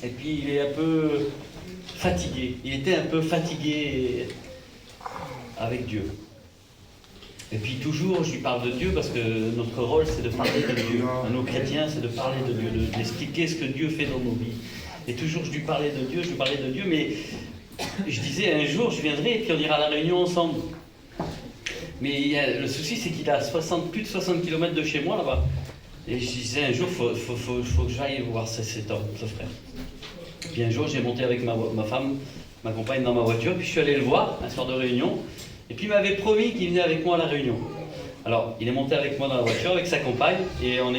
Et puis il est un peu fatigué. Il était un peu fatigué avec Dieu. Et puis toujours, je lui parle de Dieu parce que notre rôle, c'est de parler de Dieu. À nos chrétiens, c'est de parler de Dieu, d'expliquer ce que Dieu fait dans nos vies. Et toujours, je lui parlais de Dieu, mais je disais, un jour, je viendrai et puis on ira à la réunion ensemble. Mais le souci, c'est qu'il a plus de 60 km de chez moi, là-bas. Et je disais, un jour, il faut que j'aille voir cet homme, ce frère. Puis un jour, j'ai monté avec ma femme, ma compagne, dans ma voiture, puis je suis allé le voir, un soir de réunion. Et puis il m'avait promis qu'il venait avec moi à la réunion. Alors, il est monté avec moi dans la voiture, avec sa compagne, et on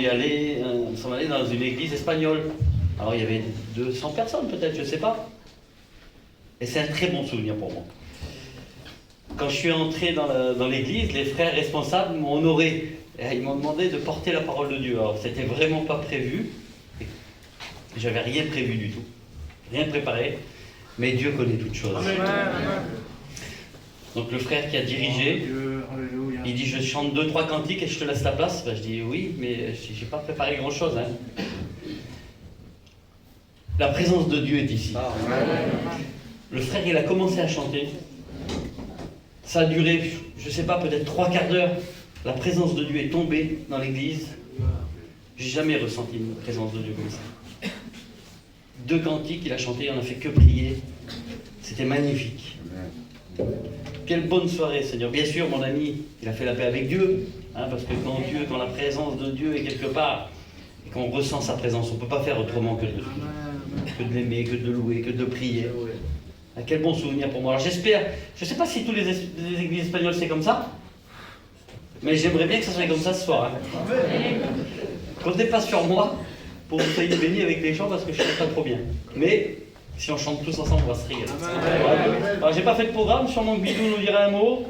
sommes allés dans une église espagnole. Alors, il y avait 200 personnes peut-être, je ne sais pas. Et c'est un très bon souvenir pour moi. Quand je suis entré dans l'église, les frères responsables m'ont honoré. Et ils m'ont demandé de porter la parole de Dieu. Alors, c'était vraiment pas prévu. J'avais rien prévu du tout. Rien préparé. Mais Dieu connaît toutes choses. Amen. Donc le frère qui a dirigé, il dit, je chante 2-3 cantiques et je te laisse la place. Ben, je dis, oui, mais je n'ai pas préparé grand-chose. Hein. La présence de Dieu est ici. Le frère, il a commencé à chanter. Ça a duré, je ne sais pas, peut-être 3/4 d'heure. La présence de Dieu est tombée dans l'église. Je n'ai jamais ressenti une présence de Dieu comme ça. 2 cantiques, il a chanté, on n'a fait que prier. C'était magnifique. Quelle bonne soirée, Seigneur. Bien sûr, mon ami, il a fait la paix avec Dieu. Hein, parce que quand la présence de Dieu est quelque part, et qu'on ressent sa présence, on ne peut pas faire autrement que de l'aimer, que de le louer, que de prier. Ah, quel bon souvenir pour moi. Alors j'espère, je ne sais pas si toutes les églises espagnoles c'est comme ça, mais j'aimerais bien que ça soit comme ça ce soir. Hein. Comptez pas sur moi pour que vous soyez bénis avec les chants parce que je ne chante pas trop bien. Mais si on chante tous ensemble, on va se régaler. Alors j'ai pas fait de programme, sûrement que Bidou nous dira un mot.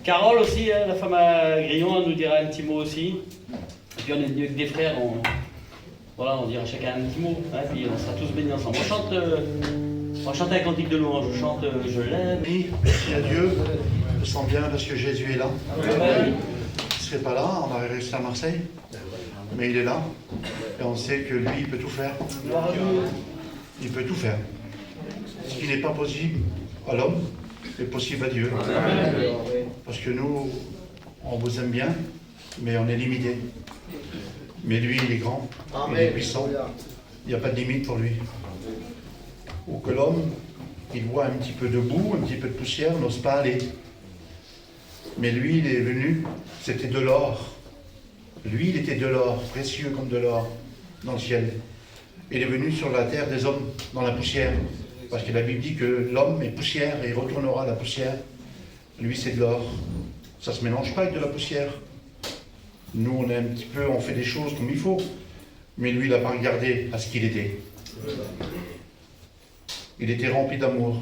Carole aussi, hein, la femme à Grillon, elle nous dira un petit mot aussi. Et puis on est venu avec des frères, on dira chacun un petit mot, hein, puis on sera tous bénis ensemble. On va chanter un cantique de louange, je chante Je l'aime. Oui, merci à Dieu, je me sens bien parce que Jésus est là. Amen. Il ne serait pas là, on aurait resté à Marseille, mais il est là. Et on sait que lui, il peut tout faire. Il peut tout faire. Ce qui n'est pas possible à l'homme est possible à Dieu. Parce que nous, on vous aime bien, mais on est limité. Mais lui, il est grand, il est puissant. Il n'y a pas de limite pour lui. Ou que l'homme, il voit un petit peu de boue, un petit peu de poussière, n'ose pas aller. Mais lui, il est venu, c'était de l'or. Lui, il était de l'or, précieux comme de l'or, dans le ciel. Il est venu sur la terre des hommes, dans la poussière. Parce que la Bible dit que l'homme est poussière et il retournera à la poussière. Lui, c'est de l'or. Ça ne se mélange pas avec de la poussière. Nous, on est un petit peu, on fait des choses comme il faut. Mais lui, il n'a pas regardé à ce qu'il était. Il était rempli d'amour.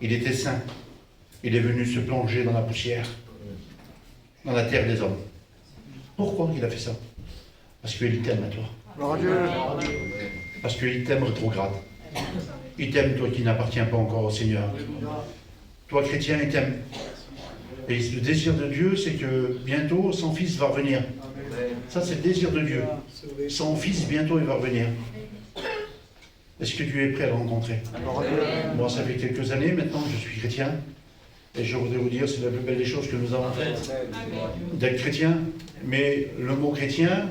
Il était saint. Il est venu se plonger dans la poussière, dans la terre des hommes. Pourquoi il a fait ça? Parce qu'il t'aime à toi. Parce qu'il t'aime rétrograde. Il t'aime, toi qui n'appartiens pas encore au Seigneur. Toi, chrétien, il t'aime. Et le désir de Dieu, c'est que bientôt, son Fils va revenir. Ça, c'est le désir de Dieu. Son Fils, bientôt, il va revenir. Est-ce que Dieu est prêt à le rencontrer? Moi, ça fait quelques années maintenant que je suis chrétien. Et je voudrais vous dire, c'est la plus belle des choses que nous avons faites, d'être chrétien. Mais le mot chrétien,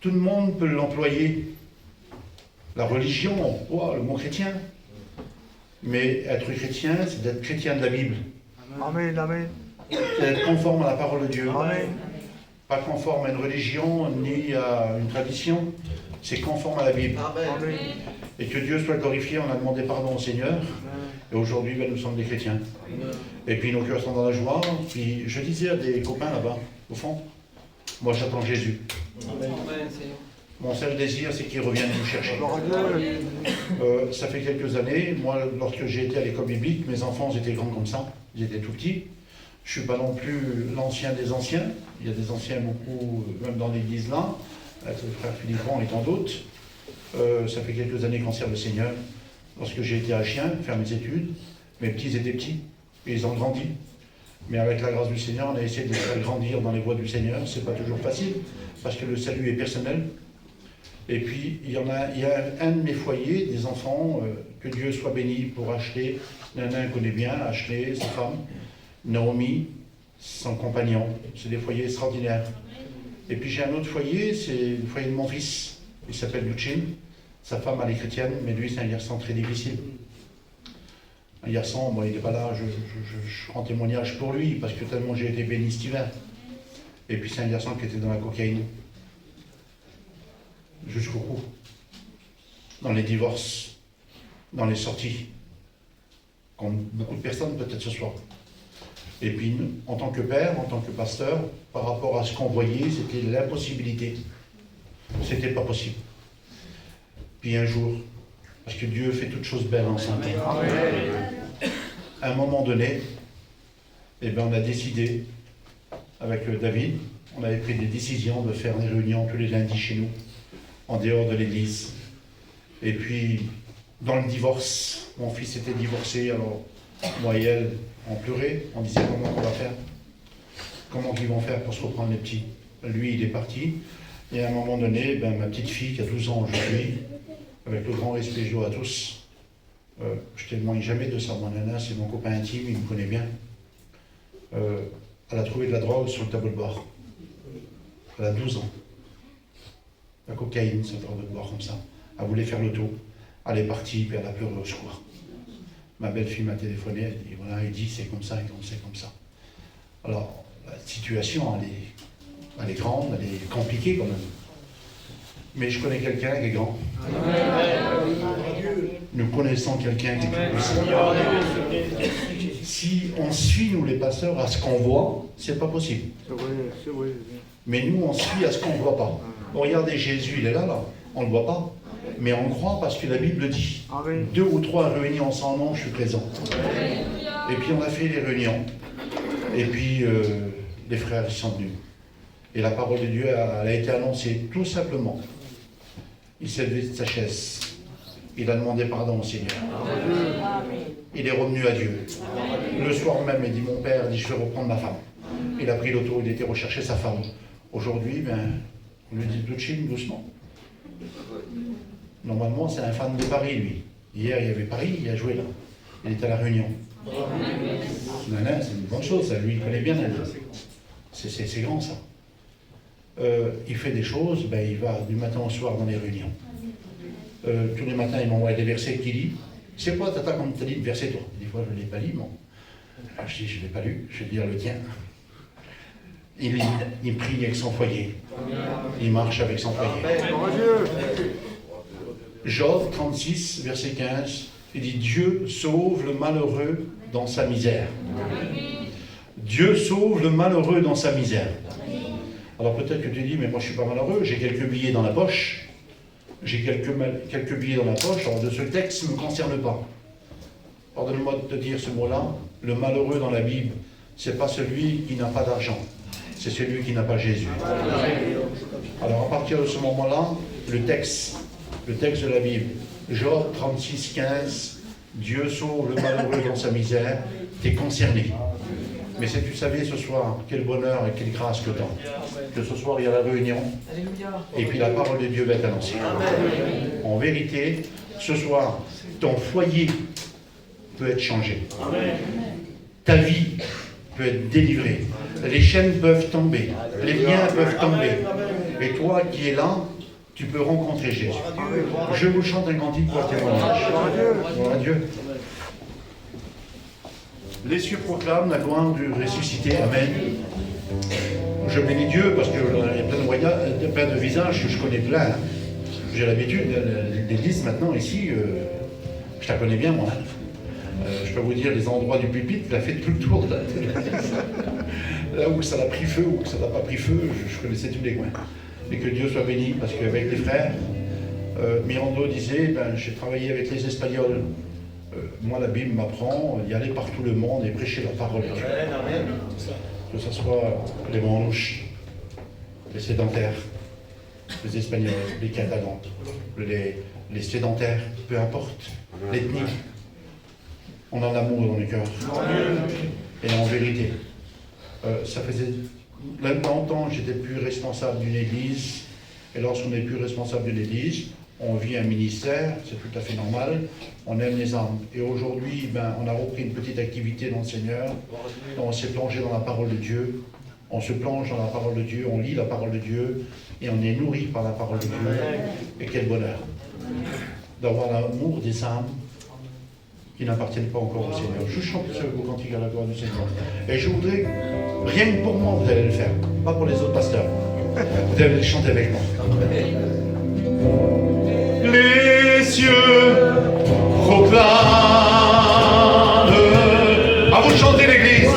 tout le monde peut l'employer. La religion, le mot chrétien. Mais être chrétien, c'est d'être chrétien de la Bible. Amen, amen. C'est d'être conforme à la parole de Dieu. Amen. Pas conforme à une religion ni à une tradition. C'est conforme à la Bible. Amen. Et que Dieu soit glorifié, on a demandé pardon au Seigneur. Et aujourd'hui, nous sommes des chrétiens. Et puis nos cœurs sont dans la joie. Puis je disais à des copains là-bas, au fond, moi j'attends Jésus. Mon seul désir, c'est qu'il revienne nous chercher. Ça fait quelques années, moi, lorsque j'ai été à l'école biblique, mes enfants étaient grands comme ça, ils étaient tout petits. Je ne suis pas non plus l'ancien des anciens. Il y a des anciens beaucoup, même dans l'église là, avec le frère Philippon et tant d'autres. Ça fait quelques années qu'on sert le Seigneur. Lorsque j'ai été à Chien, faire mes études, mes petits étaient petits, et ils ont grandi. Mais avec la grâce du Seigneur, on a essayé de les faire grandir dans les voies du Seigneur. C'est pas toujours facile, parce que le salut est personnel. Et puis, il y a un de mes foyers, des enfants, que Dieu soit béni pour Ashley. Nana connaît bien Ashley, sa femme, Naomi, son compagnon. C'est des foyers extraordinaires. Et puis j'ai un autre foyer, c'est le foyer de mon fils. Il s'appelle Luchin. Sa femme, elle est chrétienne, mais lui, c'est un garçon très difficile. Un garçon, bon, il n'est pas là, je rends témoignage pour lui, parce que tellement j'ai été béni cet hiver. Et puis c'est un garçon qui était dans la cocaïne. Jusqu'au cou. Dans les divorces, dans les sorties. Comme beaucoup de personnes peut-être ce soir. Et puis, en tant que père, en tant que pasteur, par rapport à ce qu'on voyait, c'était l'impossibilité. C'était pas possible. Puis un jour, parce que Dieu fait toutes choses belles en son temps. À un moment donné, eh bien, on a décidé, avec David, on avait pris des décisions de faire des réunions tous les lundis chez nous, en dehors de l'église. Et puis, dans le divorce, mon fils était divorcé, alors moi et elle, on pleurait, on disait comment on va faire, comment ils vont faire pour se reprendre les petits. Lui, il est parti, et à un moment donné, ben, ma petite fille qui a 12 ans aujourd'hui, avec le grand respect que je dois à tous, je ne témoigne jamais de ça, mon nana, c'est mon copain intime, il me connaît bien. Elle a trouvé de la drogue sur le tableau de bord. Elle a 12 ans. La cocaïne, c'est un tableau de bord comme ça. Elle voulait faire le tour. Elle est partie, puis elle a pleuré au secours. Ma belle-fille m'a téléphoné, elle dit, voilà, il dit c'est comme ça, et c'est comme ça. Alors, la situation, elle est grande, elle est compliquée quand même. Mais je connais quelqu'un qui est grand. Nous connaissons quelqu'un qui est plus puissant. Si on suit, nous les pasteurs, à ce qu'on voit, c'est pas possible. C'est vrai. Mais nous, on suit à ce qu'on ne voit pas. Regardez, Jésus, il est là, on ne le voit pas. Mais on croit parce que la Bible dit, 2 ou 3 réunis en son nom, je suis présent. Et puis on a fait les réunions. Et puis les frères sont venus. Et la parole de Dieu, elle a été annoncée tout simplement. Il s'est levé de sa chaise. Il a demandé pardon au Seigneur. Il est revenu à Dieu. Le soir même, il dit, mon père, dit, je vais reprendre ma femme. Il a pris l'auto, il était rechercher sa femme. Aujourd'hui, ben, on lui dit doucement. Normalement, c'est un fan de Paris, lui. Hier, il y avait Paris, il a joué là. Il était à la Réunion. Nana, c'est une bonne chose, ça. Lui, il connaît bien Nana. C'est grand, ça. Il fait des choses, ben, il va du matin au soir dans les réunions. Tous les matins, il m'envoie des versets qu'il lit. C'est quoi, tata, comme tu as dit le verset, toi? Des fois, je ne l'ai pas lu, moi. Je dis, je ne l'ai pas lu, je vais lire le tien. Il prie avec son foyer. Il marche avec son foyer. Job 36, verset 15, il dit, Dieu sauve le malheureux dans sa misère. Dieu sauve le malheureux dans sa misère. Alors peut-être que tu dis, mais moi je ne suis pas malheureux, j'ai quelques billets dans la poche. J'ai quelques billets dans la poche, alors de ce texte ne me concerne pas. Pardonne-moi de te dire ce mot-là, le malheureux dans la Bible, ce n'est pas celui qui n'a pas d'argent, c'est celui qui n'a pas Jésus. Alors à partir de ce moment-là, le texte de la Bible, Job 36, 15, Dieu sauve le malheureux dans sa misère, tu es concerné. Mais si tu savais ce soir, quel bonheur et quelle grâce que tu as, que ce soir il y a la réunion, et puis la parole de Dieu va être annoncée. En vérité, ce soir, ton foyer peut être changé. Ta vie peut être délivrée. Les chaînes peuvent tomber. Les liens peuvent tomber. Et toi qui es là, tu peux rencontrer Jésus. Je vous chante un cantique pour le témoignage. Gloire à Dieu. Les cieux proclament la gloire du ressuscité. Amen. Je bénis Dieu parce qu'il y a plein de visages que je connais plein. Hein. J'ai l'habitude, l'église maintenant ici, je la connais bien moi. Je peux vous dire les endroits du pupitre, il a fait tout le tour de là où ça a pris feu ou que ça n'a pas pris feu, je connaissais tous les coins. Et que Dieu soit béni, parce qu'avec les frères, Mirando disait, ben, j'ai travaillé avec les Espagnols. Moi, la Bible m'apprend d'y aller partout le monde et prêcher la parole de Dieu. Que ce soit les manches, les sédentaires, les Espagnols, les Catalans, les sédentaires, peu importe, l'ethnie. On a l'amour dans le cœur. Et en vérité, ça faisait longtemps que j'étais plus responsable d'une église. Et lorsqu'on n'est plus responsable de l'Église, on vit un ministère, c'est tout à fait normal, on aime les âmes. Et aujourd'hui, on a repris une petite activité dans le Seigneur, on s'est plongé dans la parole de Dieu, on se plonge dans la parole de Dieu, on lit la parole de Dieu, et on est nourri par la parole de Dieu. Et quel bonheur d'avoir l'amour des âmes qui n'appartiennent pas encore au Seigneur. Je chante ce beau cantique à la gloire du Seigneur. Et je voudrais, rien que pour moi, vous allez le faire, pas pour les autres pasteurs. Vous allez le chanter avec moi. Les cieux proclament. À vous de chanter l'Église.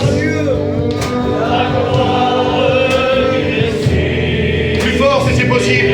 Plus fort si c'est possible.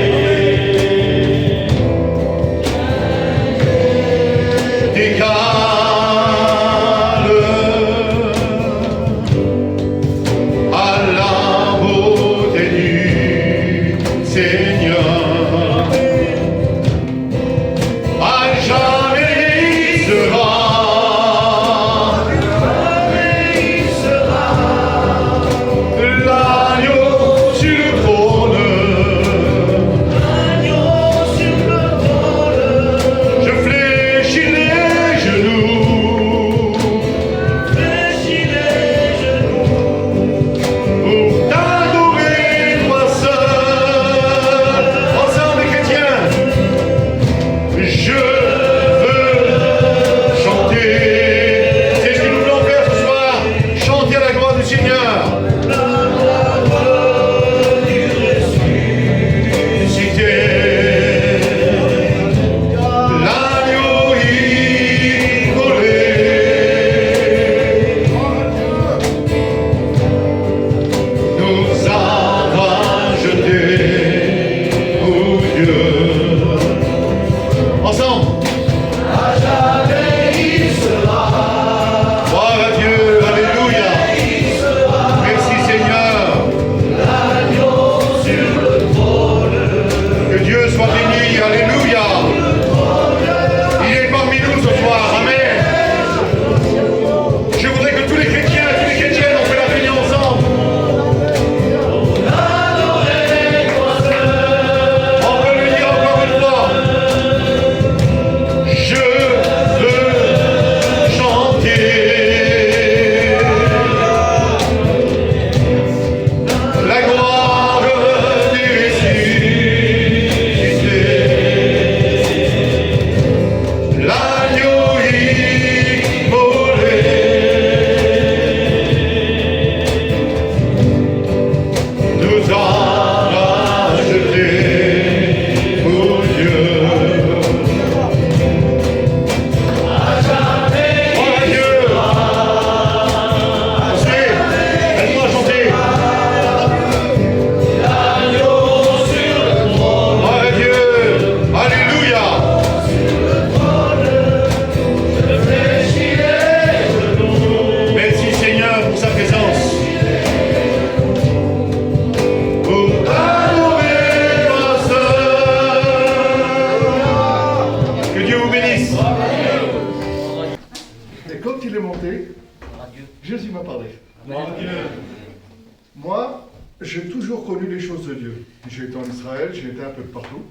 Moi, j'ai toujours connu les choses de Dieu. J'ai été en Israël, j'ai été un peu de partout.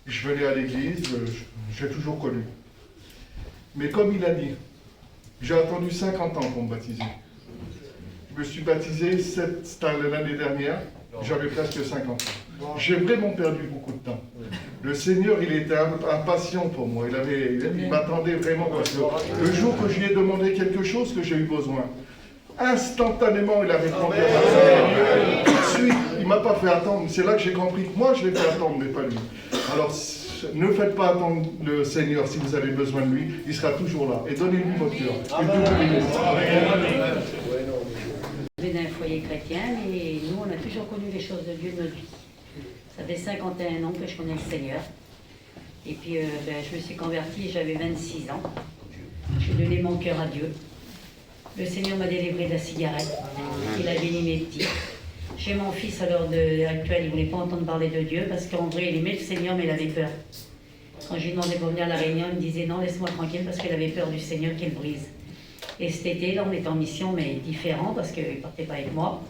Je venais à l'église, j'ai toujours connu. Mais comme il a dit, j'ai attendu 50 ans pour me baptiser. Je me suis baptisé l'année dernière, j'avais presque 50 ans. J'ai vraiment perdu beaucoup de temps. Le Seigneur, il était impatient pour moi. Il m'attendait vraiment. Parce que le jour que je lui ai demandé quelque chose que j'ai eu besoin, instantanément, il a répondu à ma prière. Tout de suite, il ne m'a pas fait attendre. C'est là que j'ai compris que moi, je l'ai fait attendre, mais pas lui. Alors, ne faites pas attendre le Seigneur si vous avez besoin de lui. Il sera toujours là. Et donnez-lui votre cœur. Et Dieu vous bénisse. Je viens d'un foyer chrétien et nous, on a toujours connu les choses de Dieu de notre vie. Ça fait 51 ans que je connais le Seigneur. Et puis, je me suis convertie, j'avais 26 ans. J'ai donné mon cœur à Dieu. Le Seigneur m'a délivré de la cigarette. Il a béni mes petits. J'ai mon fils à l'heure actuelle, il ne voulait pas entendre parler de Dieu parce qu'en vrai, il aimait le Seigneur, mais il avait peur. Quand je lui demandais pour venir à la réunion, il me disait non, laisse-moi tranquille parce qu'il avait peur du Seigneur qu'il brise. Et cet été, là, on était en mission, mais différent parce qu'il ne partait pas avec moi.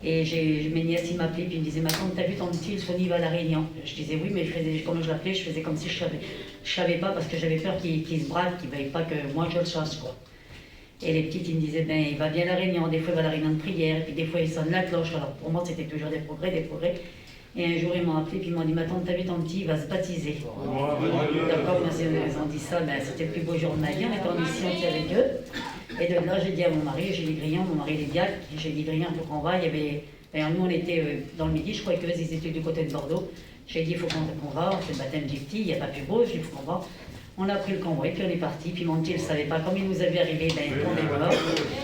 Et mes nièces, ils m'appelaient, puis ils me disaient, ma tante, t'as vu ton petit, Sony va à La Réunion? Je disais oui, mais comme je l'appelais, je faisais comme si je savais pas, parce que j'avais peur qu'il se braque, qu'il ne veuille pas que moi je le sache, quoi. Et les petites, ils me disaient, ben, il va bien à La Réunion, des fois il va à la réunion de prière, et puis des fois il sonne la cloche. Alors pour moi, c'était toujours des progrès, des progrès. Et un jour, ils m'ont appelé, puis ils m'ont dit, ma tante, t'as vu ton petit, il va se baptiser. D'accord, ils ont dit ça, ben, c'était le plus beau jour de ma vie, on était en mission avec eux. Et de là, j'ai dit à mon mari, j'ai dit Grillon, mon mari est diacre, j'ai dit Grillon, il faut qu'on va. Il y avait, alors nous, on était dans le midi, je crois qu'eux, ils étaient du côté de Bordeaux. J'ai dit, il faut qu'on va, on fait le baptême du petit, il n'y a pas plus beau, j'ai dit, il faut qu'on va. On a pris le convoi, puis on est parti. Puis mon petit, il ne savait pas, comme il nous avait arrivé, ben, on est mort.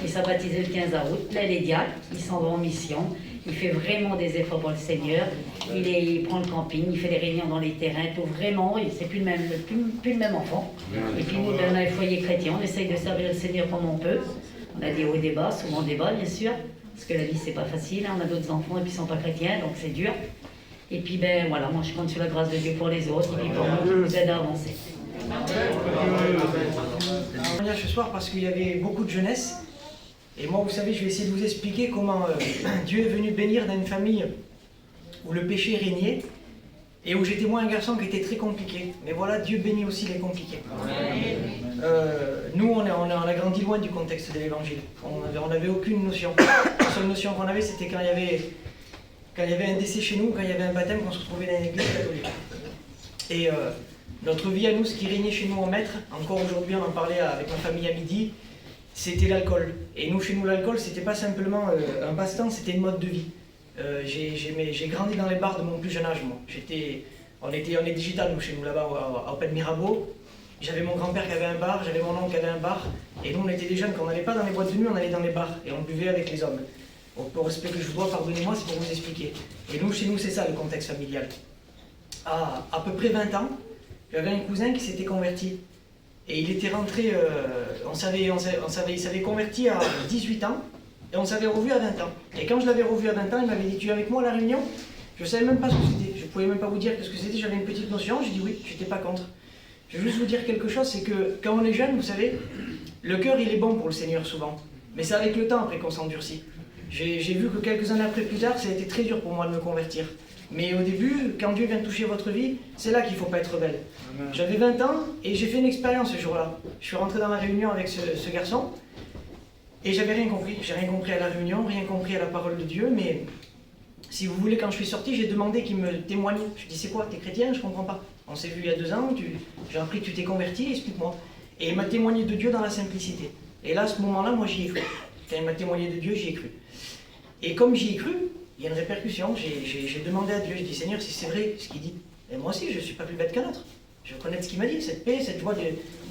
Il s'est baptisé le 15 août. Là, il est diacre, il s'en va en mission. Il fait vraiment des efforts pour le Seigneur. Il prend le camping, il fait des réunions dans les terrains, tout vraiment. C'est plus le même enfant. Et puis nous, ben, on a le foyer chrétien, on essaye de servir le Seigneur comme on peut. On a des hauts et des bas, souvent des bas, bien sûr, parce que la vie, c'est pas facile. On a d'autres enfants et puis ils sont pas chrétiens, donc c'est dur. Et puis, ben voilà, moi je compte sur la grâce de Dieu pour les autres, et puis pour nous, qui nous aide à avancer. Ce soir parce qu'il y avait beaucoup de jeunesse. Et moi, vous savez, je vais essayer de vous expliquer comment Dieu est venu bénir dans une famille où le péché régnait et où j'étais moi un garçon qui était très compliqué. Mais voilà, Dieu bénit aussi les compliqués. Nous, on a grandi loin du contexte de l'évangile. On n'avait aucune notion. La seule notion qu'on avait, c'était quand il y avait un décès chez nous, quand il y avait un baptême, qu'on se retrouvait dans l'église catholique. Et notre vie à nous, ce qui régnait chez nous en maître, encore aujourd'hui, on en parlait avec ma famille à midi, c'était l'alcool. Et nous, chez nous, l'alcool, c'était pas simplement un passe-temps, c'était une mode de vie. J'ai grandi dans les bars de mon plus jeune âge, moi. On est digital, nous, chez nous, là-bas, à Open Mirabeau. J'avais mon grand-père qui avait un bar, j'avais mon oncle qui avait un bar. Et nous, on était des jeunes, quand on n'allait pas dans les boîtes de nuit, on allait dans les bars. Et on buvait avec les hommes. Pour respect que je vous dois, pardonnez-moi, c'est pour vous expliquer. Et nous, chez nous, c'est ça, le contexte familial. À peu près 20 ans, j'avais un cousin qui s'était converti. Et il était rentré, il s'avait converti à 18 ans, et on s'avait revu à 20 ans. Et quand je l'avais revu à 20 ans, il m'avait dit, tu es avec moi à la réunion? Je ne savais même pas ce que c'était, je ne pouvais même pas vous dire ce que c'était, j'avais une petite notion, j'ai dit oui, je n'étais pas contre. Je veux juste vous dire quelque chose, c'est que quand on est jeune, vous savez, le cœur il est bon pour le Seigneur souvent, mais c'est avec le temps après qu'on s'endurcit. J'ai vu que quelques années après plus tard, ça a été très dur pour moi de me convertir. Mais au début, quand Dieu vient toucher votre vie, c'est là qu'il ne faut pas être rebelle. J'avais 20 ans et j'ai fait une expérience ce jour-là. Je suis rentré dans la réunion avec ce garçon et j'avais rien compris. J'ai rien compris à la réunion, rien compris à la parole de Dieu, mais si vous voulez, quand je suis sorti, j'ai demandé qu'il me témoigne. Je dis, c'est quoi, t'es chrétien? Je comprends pas. On s'est vu il y a 2 ans, j'ai appris que tu t'es converti, explique-moi. Et il m'a témoigné de Dieu dans la simplicité. Et là, à ce moment-là, moi j'y ai cru. Quand il m'a témoigné de Dieu, j'y ai cru. Et comme j'y ai cru, il y a une répercussion. J'ai demandé à Dieu, je dis, Seigneur, si c'est vrai ce qu'il dit, et moi aussi, je ne suis pas plus bête qu'un autre. Je connais ce qu'il m'a dit, cette paix, cette joie.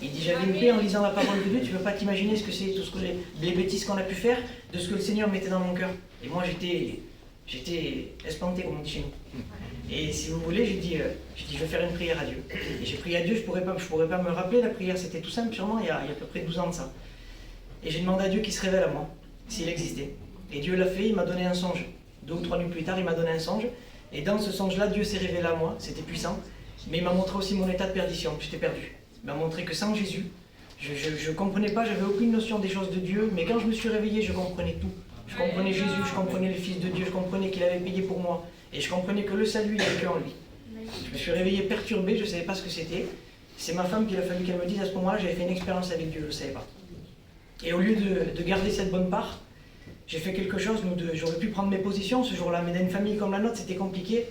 Il dit, j'avais une paix en lisant la parole de Dieu, tu ne peux pas t'imaginer ce que c'est, tout ce que les bêtises qu'on a pu faire, de ce que le Seigneur mettait dans mon cœur. Et moi, j'étais espanté, comme on dit chez nous. Et si vous voulez, j'ai dit, je vais faire une prière à Dieu. Et j'ai prié à Dieu, je pourrais pas me rappeler la prière, c'était tout simple, sûrement, il y a à peu près 12 ans de ça. Et j'ai demandé à Dieu qu'il se révèle à moi, s'il existait. Et Dieu l'a fait, il m'a donné un songe. 2 ou 3 nuits plus tard, il m'a donné un songe. Et dans ce songe-là, Dieu s'est révélé à moi, c'était puissant. Mais il m'a montré aussi mon état de perdition, j'étais perdu. Il m'a montré que sans Jésus, je ne comprenais pas, j'avais aucune notion des choses de Dieu. Mais quand je me suis réveillé, je comprenais tout. Je comprenais Jésus, je comprenais le Fils de Dieu, je comprenais qu'il avait payé pour moi. Et je comprenais que le salut, il avait que en lui. Je me suis réveillé perturbé, je ne savais pas ce que c'était. C'est ma femme qu'il a fallu qu'elle me dise à ce moment-là, j'avais fait une expérience avec Dieu, je ne savais pas. Et au lieu de garder cette bonne part, j'ai fait quelque chose, j'aurais pu prendre mes positions ce jour-là, mais dans une famille comme la nôtre, c'était compliqué.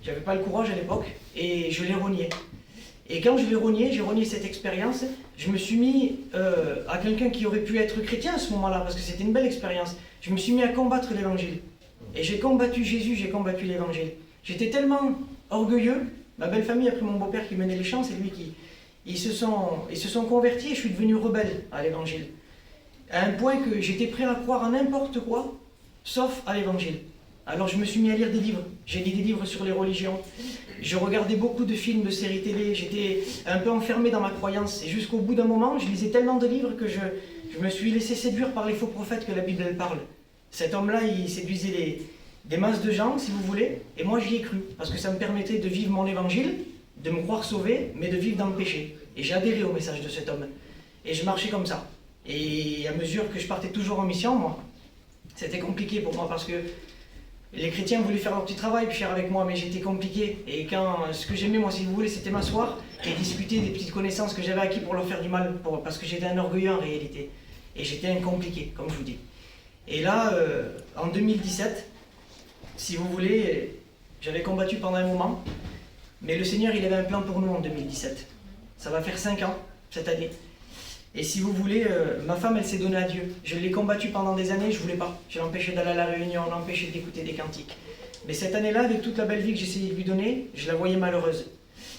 J'avais pas le courage à l'époque, et je l'ai renié. Et quand je l'ai renié, j'ai renié cette expérience, je me suis mis à quelqu'un qui aurait pu être chrétien à ce moment-là, parce que c'était une belle expérience. Je me suis mis à combattre l'évangile. Et j'ai combattu Jésus, j'ai combattu l'évangile. J'étais tellement orgueilleux, ma belle famille a pris mon beau-père qui menait les champs, c'est lui qui... Ils se sont convertis et je suis devenu rebelle à l'évangile. À un point que j'étais prêt à croire à n'importe quoi, sauf à l'évangile. Alors je me suis mis à lire des livres. J'ai lu des livres sur les religions. Je regardais beaucoup de films, de séries télé. J'étais un peu enfermé dans ma croyance. Et jusqu'au bout d'un moment, je lisais tellement de livres que je me suis laissé séduire par les faux prophètes que la Bible elle parle. Cet homme-là, il séduisait des masses de gens, si vous voulez. Et moi, j'y ai cru. Parce que ça me permettait de vivre mon évangile, de me croire sauvé, mais de vivre dans le péché. Et j'ai adhéré au message de cet homme. Et je marchais comme ça. Et à mesure que je partais toujours en mission, moi, c'était compliqué pour moi parce que les chrétiens voulaient faire leur petit travail, puis faire avec moi, mais j'étais compliqué. Et ce que j'aimais, moi, si vous voulez, c'était m'asseoir et discuter des petites connaissances que j'avais acquises pour leur faire du mal, parce que j'étais un orgueilleux en réalité. Et j'étais un compliqué, comme je vous dis. Et là, en 2017, si vous voulez, j'avais combattu pendant un moment, mais le Seigneur, il avait un plan pour nous en 2017. Ça va faire 5 ans, cette année. Et si vous voulez, ma femme, elle s'est donnée à Dieu. Je l'ai combattue pendant des années, je voulais pas. Je l'empêchais d'aller à la réunion, on l'empêchait d'écouter des cantiques. Mais cette année-là, avec toute la belle vie que j'essayais de lui donner, je la voyais malheureuse.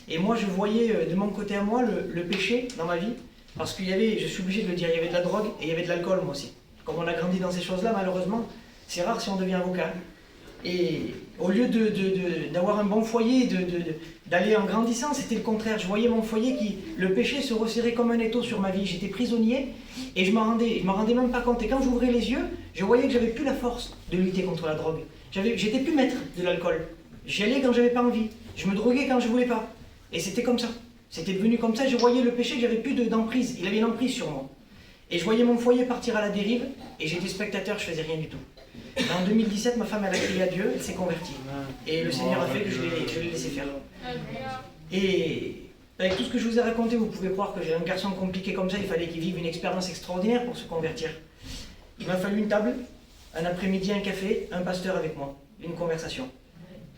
Et moi, je voyais de mon côté à moi le péché dans ma vie, parce qu'il y avait, je suis obligé de le dire, il y avait de la drogue et il y avait de l'alcool, moi aussi. Comme on a grandi dans ces choses-là, malheureusement, c'est rare si on devient avocat. Et au lieu d'avoir un bon foyer, d'aller en grandissant, c'était le contraire. Je voyais mon foyer le péché se resserrait comme un étau sur ma vie. J'étais prisonnier et je m'en rendais même pas compte. Et quand j'ouvrais les yeux, je voyais que j'avais plus la force de lutter contre la drogue. J'étais plus maître de l'alcool. J'y allais quand j'avais pas envie. Je me droguais quand je voulais pas. Et c'était comme ça. C'était devenu comme ça. Je voyais le péché que j'avais plus d'emprise. Il avait une emprise sur moi. Et je voyais mon foyer partir à la dérive et j'étais spectateur, je faisais rien du tout. En 2017, ma femme, elle a crié à Dieu, elle s'est convertie. Et le Seigneur a fait que je l'ai laissé faire. Et avec tout ce que je vous ai raconté, vous pouvez croire que j'ai un garçon compliqué comme ça, il fallait qu'il vive une expérience extraordinaire pour se convertir. Il m'a fallu une table, un après-midi, un café, un pasteur avec moi, une conversation.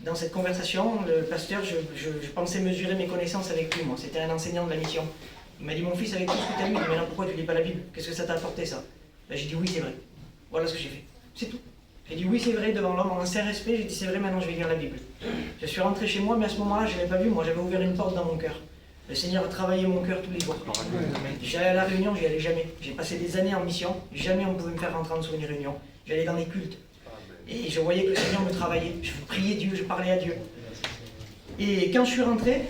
Dans cette conversation, le pasteur, je pensais mesurer mes connaissances avec lui, moi. C'était un enseignant de la mission. Il m'a dit, mon fils, avec tout ce que tu as lu, il dit, mais non, pourquoi tu lis pas la Bible? Qu'est-ce que ça t'a apporté, ça? Ben, j'ai dit, oui, c'est vrai. Voilà ce que j'ai fait. C'est tout. J'ai dit, oui, c'est vrai, devant l'homme, en saint respect, j'ai dit, c'est vrai, maintenant je vais lire la Bible. Je suis rentré chez moi, mais à ce moment-là, je ne l'avais pas vu, moi, j'avais ouvert une porte dans mon cœur. Le Seigneur a travaillé mon cœur tous les jours. J'allais à la réunion, j'y allais jamais. J'ai passé des années en mission, jamais on pouvait me faire rentrer en dessous d'une réunion. J'allais dans les cultes. Et je voyais que le Seigneur me travaillait. Je priais Dieu, je parlais à Dieu. Et quand je suis rentré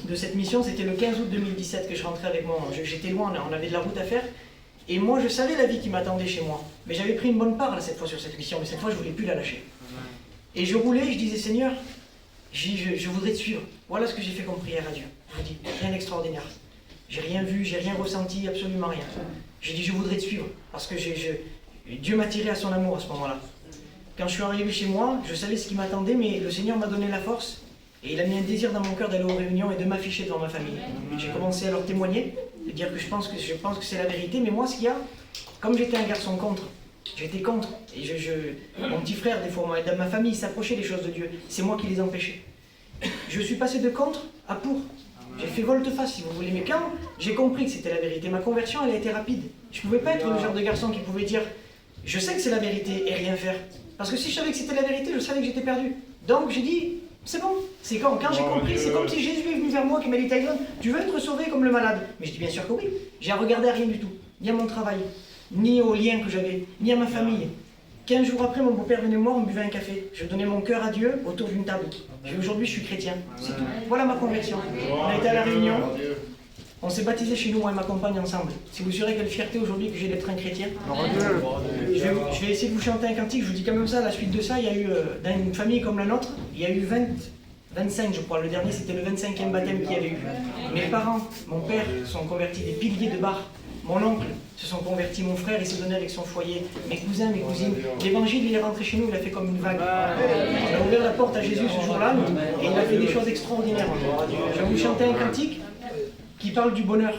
de cette mission, c'était le 15 août 2017 que je rentrais avec moi. J'étais loin, on avait de la route à faire. Et moi, je savais la vie qui m'attendait chez moi. Mais j'avais pris une bonne part là, cette fois sur cette mission. Mais cette fois, je ne voulais plus la lâcher. Et je roulais, je disais, Seigneur, je voudrais te suivre. Voilà ce que j'ai fait comme prière à Dieu. Je vous dis, rien d'extraordinaire. J'ai rien vu, j'ai rien ressenti, absolument rien. J'ai dit, je voudrais te suivre. Parce que Dieu m'a tiré à son amour à ce moment-là. Quand je suis arrivé chez moi, je savais ce qui m'attendait, mais le Seigneur m'a donné la force. Et il a mis un désir dans mon cœur d'aller aux réunions et de m'afficher devant ma famille. J'ai commencé à leur témoigner, de dire que je pense que c'est la vérité, mais moi, ce qu'il y a, comme j'étais un garçon contre, j'étais contre. Et mon petit frère, des fois, dans ma famille, s'approchait des choses de Dieu. C'est moi qui les empêchais. Je suis passé de contre à pour. J'ai fait volte-face, si vous voulez. Mais quand j'ai compris que c'était la vérité, ma conversion, elle a été rapide. Je ne pouvais pas être le genre de garçon qui pouvait dire « Je sais que c'est la vérité » et rien faire. Parce que si je savais que c'était la vérité, je savais que j'étais perdu. Donc j'ai dit « C'est bon ». C'est quand j'ai compris, c'est comme si Jésus est venu vers moi qui m'a dit « Tyson, tu veux être sauvé comme le malade ?» Mais je dis bien sûr que oui. J'ai regardé à rien du tout. Ni à mon travail, ni aux liens que j'avais, ni à ma famille. 15 jours après, mon beau-père venait me voir, on buvait un café. Je donnais mon cœur à Dieu autour d'une table. Aujourd'hui, je suis chrétien. C'est tout. Voilà ma conversion. On a été à la réunion. On s'est baptisé chez nous, moi et ma compagne, ensemble. Si vous saurez quelle fierté aujourd'hui que j'ai d'être un chrétien. Je vais essayer de vous chanter un cantique. Je vous dis quand même ça. À la suite de ça, il y a eu, dans une famille comme la nôtre, il y a eu 25, je crois. Le dernier, c'était le 25e baptême qu'il y avait eu. Mes parents, mon père, sont convertis des piliers de bar. Mon oncle se sont convertis, mon frère il s'est donné avec son foyer, mes cousins, mes cousines. L'évangile il est rentré chez nous, il a fait comme une vague. On a ouvert la porte à Jésus ce jour-là et il a fait des choses extraordinaires. Je vais vous chanter un cantique qui parle du bonheur.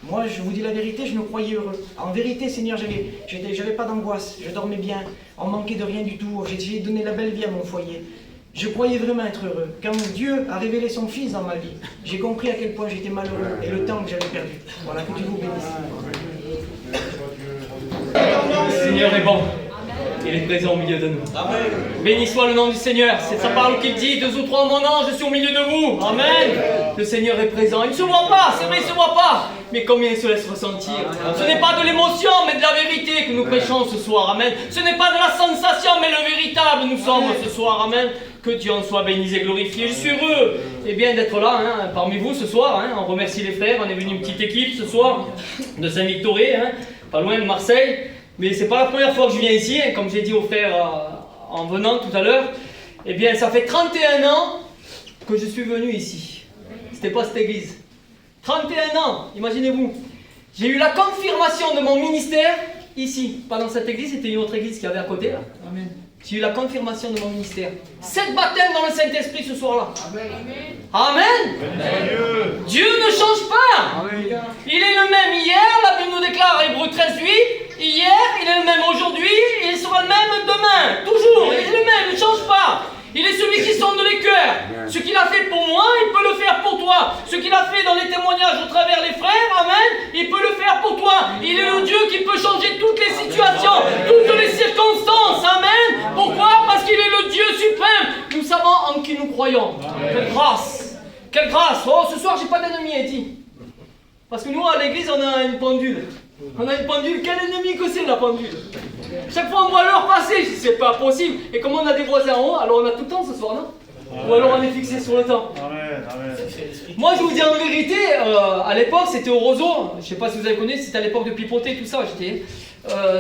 Moi je vous dis la vérité, je me croyais heureux. En vérité Seigneur, j'avais pas d'angoisse, je dormais bien, on manquait de rien du tout, j'ai donné la belle vie à mon foyer. Je croyais vraiment être heureux. Quand Dieu a révélé son Fils dans ma vie, j'ai compris à quel point j'étais malheureux et le temps que j'avais perdu. Voilà, que Dieu vous bénisse. Le Seigneur est bon. Il est présent au milieu de nous. Amen. Béni soit le nom du Seigneur. C'est sa parole qui dit, 2 ou 3 en mon nom, je suis au milieu de vous. Amen. Le Seigneur est présent. Il ne se voit pas, c'est vrai, il ne se voit pas. Mais combien il se laisse ressentir. Ce n'est pas de l'émotion, mais de la vérité que nous prêchons ce soir. Amen. Ce n'est pas de la sensation, mais le véritable nous sommes ce soir. Amen. Que Dieu en soit béni et glorifié. Je suis heureux d'être là parmi vous ce soir. On remercie les frères. On est venu une petite équipe ce soir de Saint-Victoré, pas loin de Marseille. Mais c'est pas la première fois que je viens ici, comme j'ai dit aux frères en venant tout à l'heure. Eh bien, ça fait 31 ans que je suis venu ici. C'était pas cette église. 31 ans, imaginez-vous. J'ai eu la confirmation de mon ministère ici. Pas dans cette église, c'était une autre église qui avait à côté là. Amen. j'ai eu la confirmation de mon ministère. 7 baptêmes dans le Saint-Esprit ce soir-là. Amen. Dieu ne change pas. Il est le même hier, la Bible nous déclare Hébreux 13:8. Hier, il est le même aujourd'hui, il sera le même demain. Toujours, il est le même, il ne change pas. Il est celui qui sonde les cœurs. Ce qu'il a fait pour moi, il peut le faire pour toi. Ce qu'il a fait dans les témoignages au travers les frères, amen, il peut le faire pour toi. Il est le Dieu qui peut changer toutes les situations, toutes les circonstances, amen. Pourquoi? Parce qu'il est le Dieu suprême. Nous savons en qui nous croyons. Quelle grâce. Quelle grâce. Oh, ce soir, j'ai pas d'ennemi, Eddie. Parce que nous, à l'église, on a une pendule. On a une pendule. Quel ennemi que c'est, la pendule? Chaque fois on voit l'heure passer, je dis c'est pas possible. Et comme on a des voisins en haut, alors on a tout le temps ce soir, non? Ou alors on est fixé sur le temps. Moi je vous dis en vérité, à l'époque c'était au Roseau, je sais pas si vous avez connu, c'était à l'époque de pipoter, tout ça.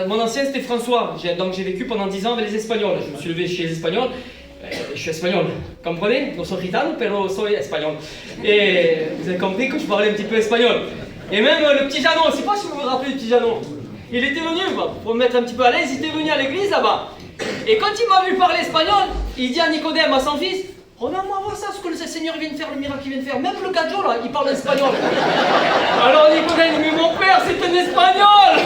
Mon ancien c'était François, donc j'ai vécu pendant 10 ans avec les Espagnols. Je me suis levé chez les Espagnols. Je suis espagnol, comprenez? No soy gitano, pero soy espagnol. Et vous avez compris que je parlais un petit peu espagnol. Et même le petit Jeannot, je ne sais pas si vous vous rappelez du petit Jeannot. Il était venu, pour me mettre un petit peu à l'aise, il était venu à l'église là-bas. Et quand il m'a vu parler espagnol, il dit à Nicodème, à son fils, regarde-moi voir ça, ce que le Seigneur vient de faire, le miracle qu'il vient de faire. Même le gadjo là, il parle espagnol. Alors Nicodème, mais mon père, c'est un espagnol.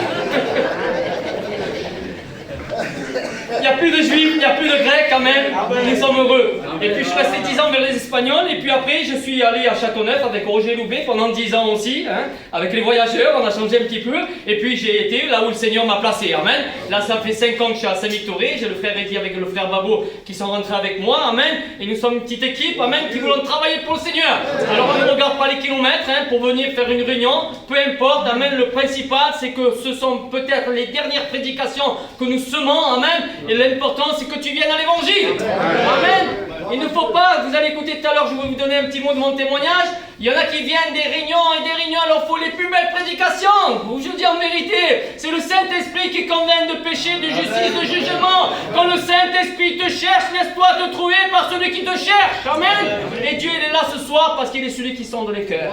Il n'y a plus de juifs, il n'y a plus de grecs quand même, nous sommes heureux. Et puis je suis resté 10 ans vers les Espagnols, et puis après je suis allé à Châteauneuf avec Roger Loubet pendant 10 ans aussi, avec les voyageurs, on a changé un petit peu, et puis j'ai été là où le Seigneur m'a placé, amen. Là ça fait 5 ans que je suis à Saint-Victoré, j'ai le frère Eddy avec le frère Babo qui sont rentrés avec moi, amen. Et nous sommes une petite équipe, amen, qui voulons travailler pour le Seigneur. Alors on ne regarde pas les kilomètres pour venir faire une réunion, peu importe, amen. Le principal c'est que ce sont peut-être les dernières prédications que nous semons, amen. Et l'important c'est que tu viennes à l'évangile. Amen. Il ne faut pas, vous allez écouter tout à l'heure, je vais vous donner un petit mot de mon témoignage. Il y en a qui viennent des réunions et des réunions, alors il faut les plus belles prédications. Je vous dis en vérité, c'est le Saint-Esprit qui convainc de péché, de justice, de jugement. Quand le Saint-Esprit te cherche, laisse-toi te trouver par celui qui te cherche. Amen. Et Dieu il est là ce soir parce qu'il est celui qui sonde les cœurs.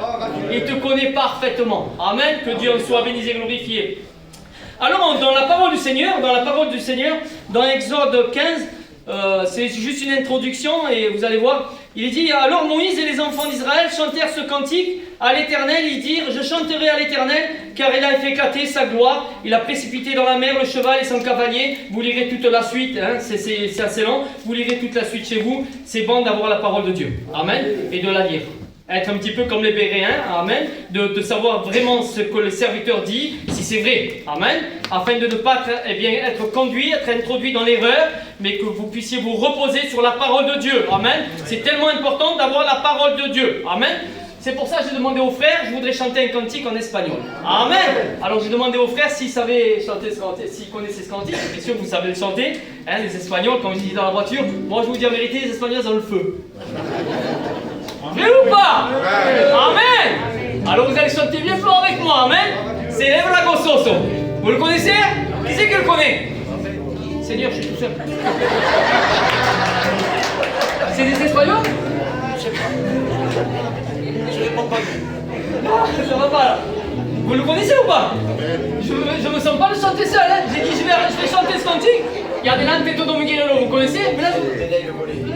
Il te connaît parfaitement. Amen. Que Dieu en soit béni et glorifié. Alors, dans la parole du Seigneur, dans Exode 15, c'est juste une introduction et vous allez voir, il dit, alors Moïse et les enfants d'Israël chantèrent ce cantique à l'Éternel, ils dirent, je chanterai à l'Éternel, car il a fait éclater sa gloire, il a précipité dans la mer le cheval et son cavalier, vous lirez toute la suite, c'est assez long, vous lirez toute la suite chez vous, c'est bon d'avoir la parole de Dieu, amen, et de la lire. Être un petit peu comme les Béréens, amen, de savoir vraiment ce que le serviteur dit, si c'est vrai, amen, afin de ne pas être conduit, être introduit dans l'erreur, mais que vous puissiez vous reposer sur la parole de Dieu, amen. C'est tellement important d'avoir la parole de Dieu, amen. C'est pour ça que j'ai demandé aux frères, je voudrais chanter un cantique en espagnol, amen. Alors j'ai demandé aux frères s'ils savaient chanter ce cantique, s'ils connaissaient ce cantique, je suis sûr que vous savez le chanter, les Espagnols, comme je dis dans la voiture, moi je vous dis en vérité, les Espagnols ont le feu. Vrai ou pas? Amen. Alors vous allez chanter bien fort avec moi, amen. Celebra gozoso. Vous le connaissez? Qui c'est qui le connaît? Seigneur, je suis tout seul. C'est des Espagnols? Je sais pas. Je réponds pas. Ah, ça va pas là. Vous le connaissez ou pas? Je me sens pas de chanter seul, J'ai dit je vais chanter ce cantique. Il y a des langues de todo Miguel, vous connaissez?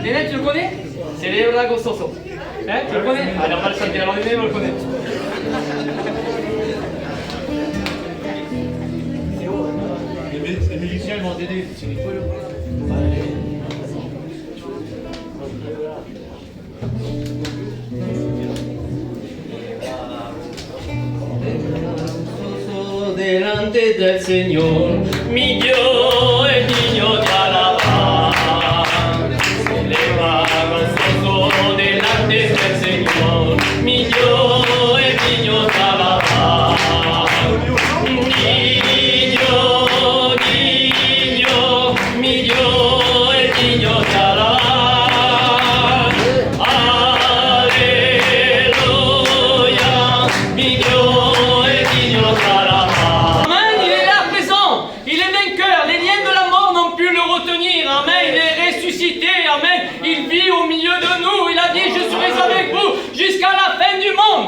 Nénet, tu le connais? Celebra gozoso. Tu le connais? Allez, on va le chanter, alors on le connaît. Les musiciens vont t'aider. Delante del Señor, mi Dios, el niño de alabar. Celebra gozoso delante del Señor, mi Dios, el niño de alabar. Niño, niño, mi Dios, el niño de alabar. Alléluia, mi Dios, el niño de alabar. Amen. Il vit au milieu de nous. Il a dit, je serai avec vous jusqu'à la fin du monde.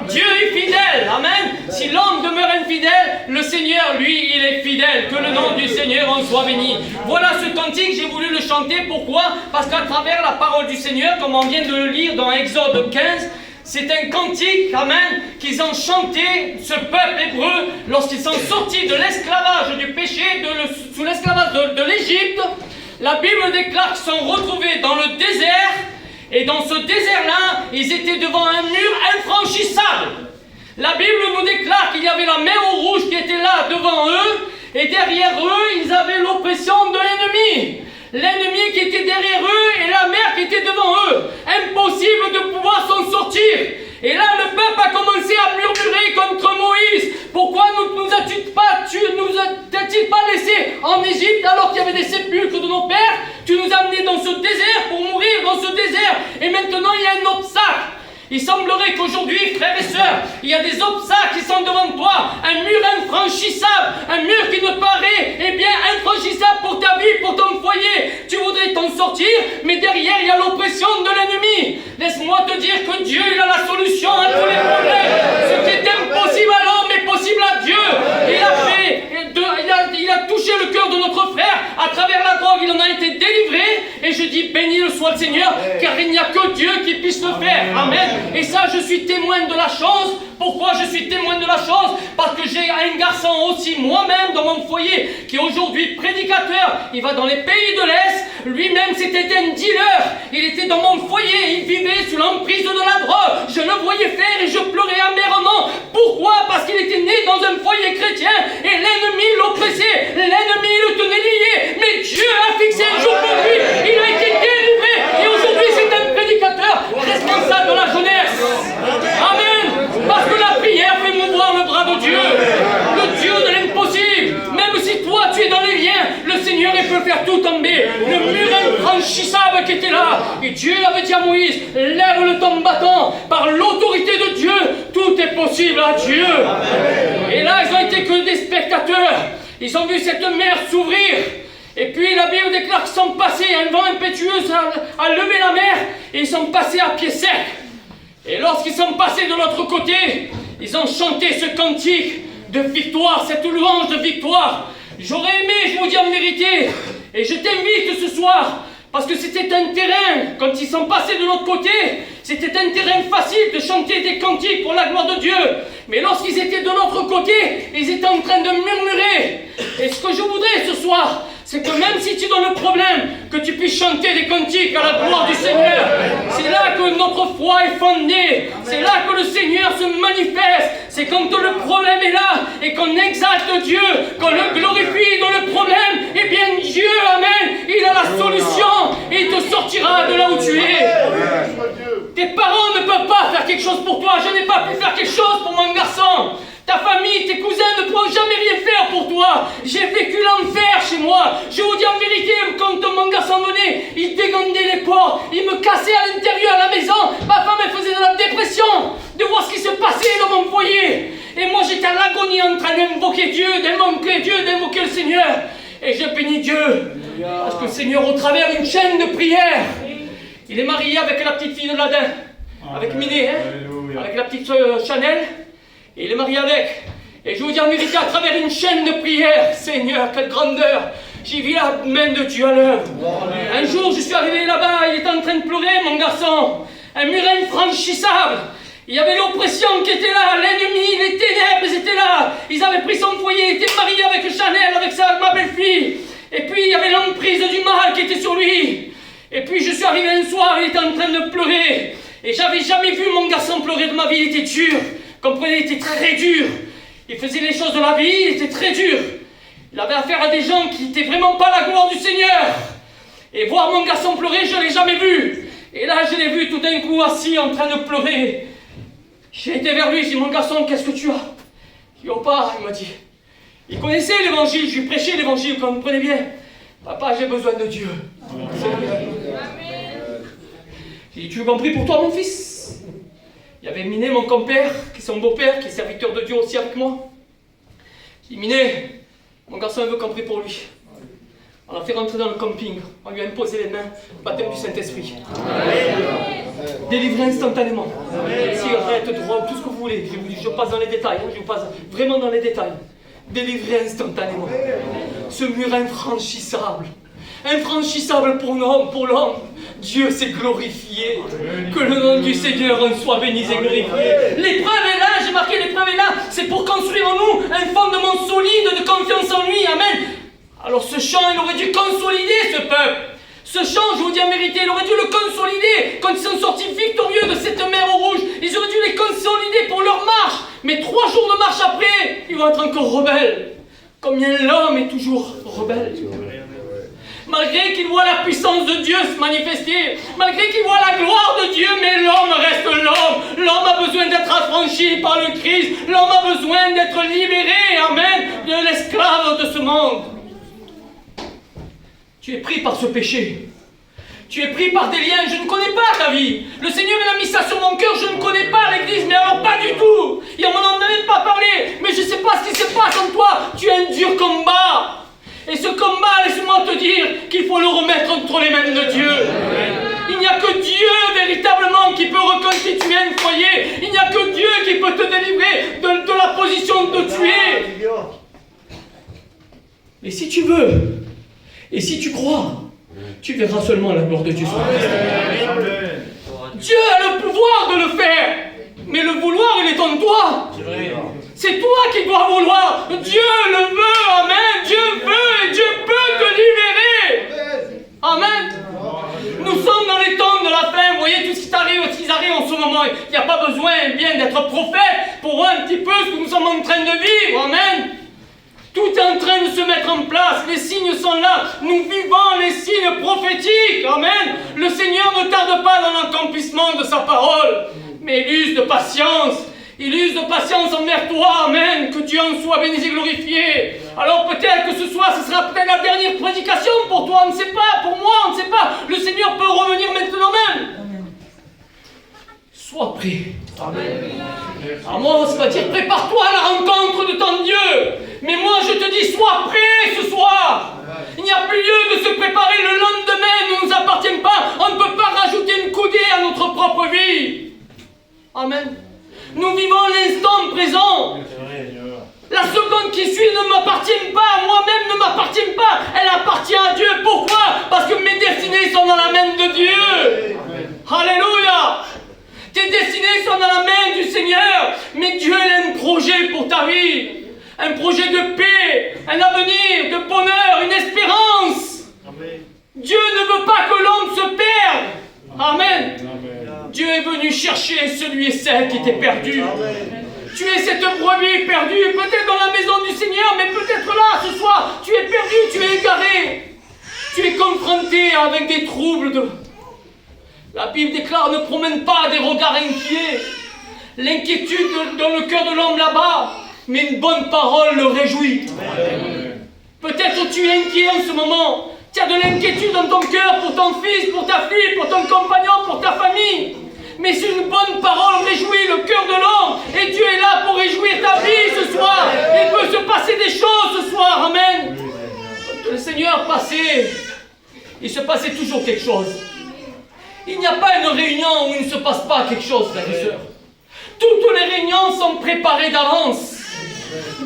Dieu est fidèle. Amen. Si l'homme demeure infidèles, le Seigneur, lui, il est fidèle. Que le nom du Seigneur en soit béni. Voilà ce cantique, j'ai voulu le chanter. Pourquoi? Parce qu'à travers la parole du Seigneur, comme on vient de le lire dans Exode 15, c'est un cantique, amen, qu'ils ont chanté, ce peuple hébreu, lorsqu'ils sont sortis de l'esclavage du péché, sous l'esclavage de l'Égypte. La Bible déclare qu'ils sont retrouvés dans le désert, et dans ce désert-là, ils étaient devant un mur infranchissable. La Bible nous déclare qu'il y avait la mer Rouge qui était là devant eux, et derrière eux, ils avaient l'oppression de l'ennemi. L'ennemi qui était derrière eux et la mer qui était devant eux. Impossible de pouvoir s'en sortir. Et là, le peuple a commencé à murmurer contre Moïse. Pourquoi nous as-tu pas laissés en Égypte alors qu'il y avait des sépulcres de nos pères? Tu nous as amenés dans ce désert pour mourir dans ce désert. Et maintenant, il y a un obstacle. Il semblerait qu'aujourd'hui, frères et sœurs, il y a des obstacles qui sont devant toi, un mur infranchissable, un mur qui ne paraît, infranchissable pour ta vie, pour ton foyer. Tu voudrais t'en sortir, mais derrière, il y a l'oppression de l'ennemi. Laisse-moi te dire que Dieu, il a la solution à tous les problèmes. Ce qui est impossible à l'homme est possible à Dieu. Il a touché le cœur de notre frère, à travers la drogue, il en a été délivré, et je dis, béni le soit le Seigneur, car il n'y a que Dieu qui puisse le faire. Amen. Et ça, je suis témoin de la chose. Pourquoi je suis témoin de la chose? Parce que j'ai un garçon aussi, moi-même, dans mon foyer, qui est aujourd'hui prédicateur. Il va dans les pays de l'Est. Lui-même, c'était un dealer. Il était dans mon foyer. Il vivait sous l'emprise de la drogue. Je le voyais faire et je pleurais amèrement. Pourquoi? Parce qu'il était né dans un foyer chrétien et l'ennemi l'oppressait. L'ennemi le tenait lié. Mais Dieu a fixé un jour pour lui. Il a été délivré. Et aujourd'hui, c'est un prédicateur responsable de la jeunesse. Amen. Parce que la prière fait mouvoir le bras de Dieu. Le Dieu de l'impossible. Même si toi, tu es dans les liens, le Seigneur, il peut faire tout tomber. Le mur infranchissable qui était là. Et Dieu avait dit à Moïse, lève le ton bâton. Par l'autorité de Dieu, tout est possible à Dieu. Amen. Et là, ils ont été que des spectateurs. Ils ont vu cette mer s'ouvrir. Et puis la Bible déclare qu'ils sont passés, un vent impétueux a levé la mer, et ils sont passés à pied sec. Et lorsqu'ils sont passés de l'autre côté, ils ont chanté ce cantique de victoire, cette louange de victoire. J'aurais aimé, je vous dis en vérité, et je t'invite ce soir, parce que c'était un terrain, quand ils sont passés de l'autre côté, c'était un terrain facile de chanter des cantiques pour la gloire de Dieu. Mais lorsqu'ils étaient de l'autre côté, ils étaient en train de murmurer. Et ce que je voudrais ce soir, c'est que même si tu es dans le problème, que tu puisses chanter des cantiques à la gloire du Seigneur. C'est là que notre foi est fondée. C'est là que le Seigneur se manifeste. C'est quand le problème est là et qu'on exalte Dieu, qu'on le glorifie dans le problème. Eh bien Dieu, amen, il a la solution et il te sortira de là où tu es. Tes parents ne peuvent pas faire quelque chose pour toi. Je n'ai pas pu faire quelque chose pour mon garçon. Ta famille, tes cousins ne pourront jamais rien faire pour toi. J'ai vécu l'enfer chez moi. Je vous dis en vérité, quand mon garçon venait, il dégondait les portes, il me cassait à l'intérieur à la maison. Ma femme, elle faisait de la dépression de voir ce qui se passait dans mon foyer. Et moi, j'étais à l'agonie en train d'invoquer Dieu, d'invoquer le Seigneur. Et je bénis Dieu. Parce que le Seigneur, au travers d'une chaîne de prière, il est marié avec la petite fille de Ladin, avec Miné, avec la petite Chanel. Et il est marié avec. Et je vous dis en vérité, à travers une chaîne de prière, Seigneur, quelle grandeur, j'ai vu la main de Dieu à l'œuvre. Un jour, je suis arrivé là-bas, il était en train de pleurer, mon garçon. Un mur infranchissable. Il y avait l'oppression qui était là, l'ennemi, les ténèbres étaient là. Ils avaient pris son foyer, il était marié avec Chanel, avec ma belle-fille. Et puis, il y avait l'emprise du mal qui était sur lui. Et puis, je suis arrivé un soir, il était en train de pleurer. Et j'avais jamais vu mon garçon pleurer de ma vie, il était dur. Comprenez, il était très dur. Il faisait les choses de la vie, il était très dur. Il avait affaire à des gens qui n'étaient vraiment pas la gloire du Seigneur. Et voir mon garçon pleurer, je ne l'ai jamais vu. Et là, je l'ai vu tout d'un coup assis en train de pleurer. J'ai été vers lui, j'ai dit, mon garçon, qu'est-ce que tu as? Il dit, Opa, il m'a dit. Il connaissait l'évangile, je lui prêchais l'évangile, vous comprenez bien. Papa, j'ai besoin de Dieu. J'ai dit, tu veux qu'on prie pour toi, mon fils? Il y avait Miné, mon compère, qui est son beau-père, qui est serviteur de Dieu aussi avec moi. J'ai dit, Miné, mon garçon veut qu'on prie pour lui. On l'a fait rentrer dans le camping. On lui a imposé les mains. Baptême du Saint-Esprit. Délivré instantanément. Cigarette, drogue, tout ce que vous voulez. Je passe dans les détails. Je passe vraiment dans les détails. Délivré instantanément. Ce mur infranchissable. Infranchissable pour l'homme. Dieu s'est glorifié. Que le nom du Seigneur en soit béni et glorifié. L'épreuve est là, j'ai marqué l'épreuve est là. C'est pour construire en nous un fondement solide de confiance en lui. Amen. Alors ce chant, il aurait dû consolider ce peuple. Ce chant, je vous dis en vérité, il aurait dû le consolider. Quand ils sont sortis victorieux de cette mer rouge, ils auraient dû les consolider pour leur marche. Mais 3 jours de marche après, ils vont être encore rebelles. Combien l'homme est toujours rebelle. Malgré qu'il voit la puissance de Dieu se manifester, malgré qu'il voit la gloire de Dieu, mais l'homme reste l'homme. L'homme a besoin d'être affranchi par le Christ. L'homme a besoin d'être libéré, amen, de l'esclave de ce monde. Tu es pris par ce péché. Tu es pris par des liens, je ne connais pas ta vie. Le Seigneur il a mis ça sur mon cœur, je ne connais pas l'église, mais alors pas du tout. Il m'en a même pas parlé, mais je ne sais pas ce qui se passe en toi. Tu as un dur combat. Et ce combat, laisse-moi te dire qu'il faut le remettre entre les mains de Dieu. Il n'y a que Dieu véritablement qui peut reconstituer un foyer. Il n'y a que Dieu qui peut te délivrer de la position de tuer. Mais si tu veux, et si tu crois, tu verras seulement la gloire de Dieu. Dieu a le pouvoir de le faire, mais le vouloir, il est en toi. C'est toi qui dois vouloir. Dieu le veut, amen. Dieu veut et Dieu peut te libérer. Amen. Nous sommes dans les temps de la fin. Vous voyez tout ce qui arrive en ce moment. Il n'y a pas besoin bien d'être prophète pour voir un petit peu ce que nous sommes en train de vivre. Amen. Tout est en train de se mettre en place. Les signes sont là. Nous vivons les signes prophétiques. Amen. Le Seigneur ne tarde pas dans l'accomplissement de sa parole, mais il use de patience. Il use de patience envers toi, amen, que Dieu en soit béni et glorifié. Alors peut-être que ce soir, ce sera peut-être la dernière prédication pour toi, on ne sait pas, pour moi, on ne sait pas. Le Seigneur peut revenir maintenant même. Amen. Sois prêt. Amen. Amos va dire, prépare-toi à la rencontre de ton Dieu. Mais moi, je te dis, sois prêt ce soir. Il n'y a plus lieu de se préparer, le lendemain ne nous appartient pas. On ne peut pas rajouter une coudée à notre propre vie. Amen. Nous vivons l'instant présent. La seconde qui suit ne m'appartient pas, moi-même ne m'appartient pas. Elle appartient à Dieu. Pourquoi? Parce que mes destinées sont dans la main de Dieu. Alléluia. Tes destinées sont dans la main du Seigneur. Mais Dieu a un projet pour ta vie. Un projet de paix, un avenir, de bonheur, une espérance. Dieu ne veut pas que l'homme se perde. Amen. Dieu est venu chercher celui et celle qui était perdu. Tu es cette brebis perdue, peut-être dans la maison du Seigneur, mais peut-être là ce soir, tu es perdu, tu es égaré. Tu es confronté avec des troubles. La Bible déclare, ne promène pas des regards inquiets. L'inquiétude dans le cœur de l'homme là-bas, mais une bonne parole le réjouit. Peut-être tu es inquiet en ce moment. Tu as de l'inquiétude dans ton cœur pour ton fils, pour ta fille, pour ton compagnon, pour ta famille. Mais c'est une bonne parole réjouit le cœur de l'homme. Et Dieu est là pour réjouir ta vie ce soir. Il peut se passer des choses ce soir. Amen. Quand le Seigneur passait, il se passait toujours quelque chose. Il n'y a pas une réunion où il ne se passe pas quelque chose, frères et sœurs. Toutes les réunions sont préparées d'avance.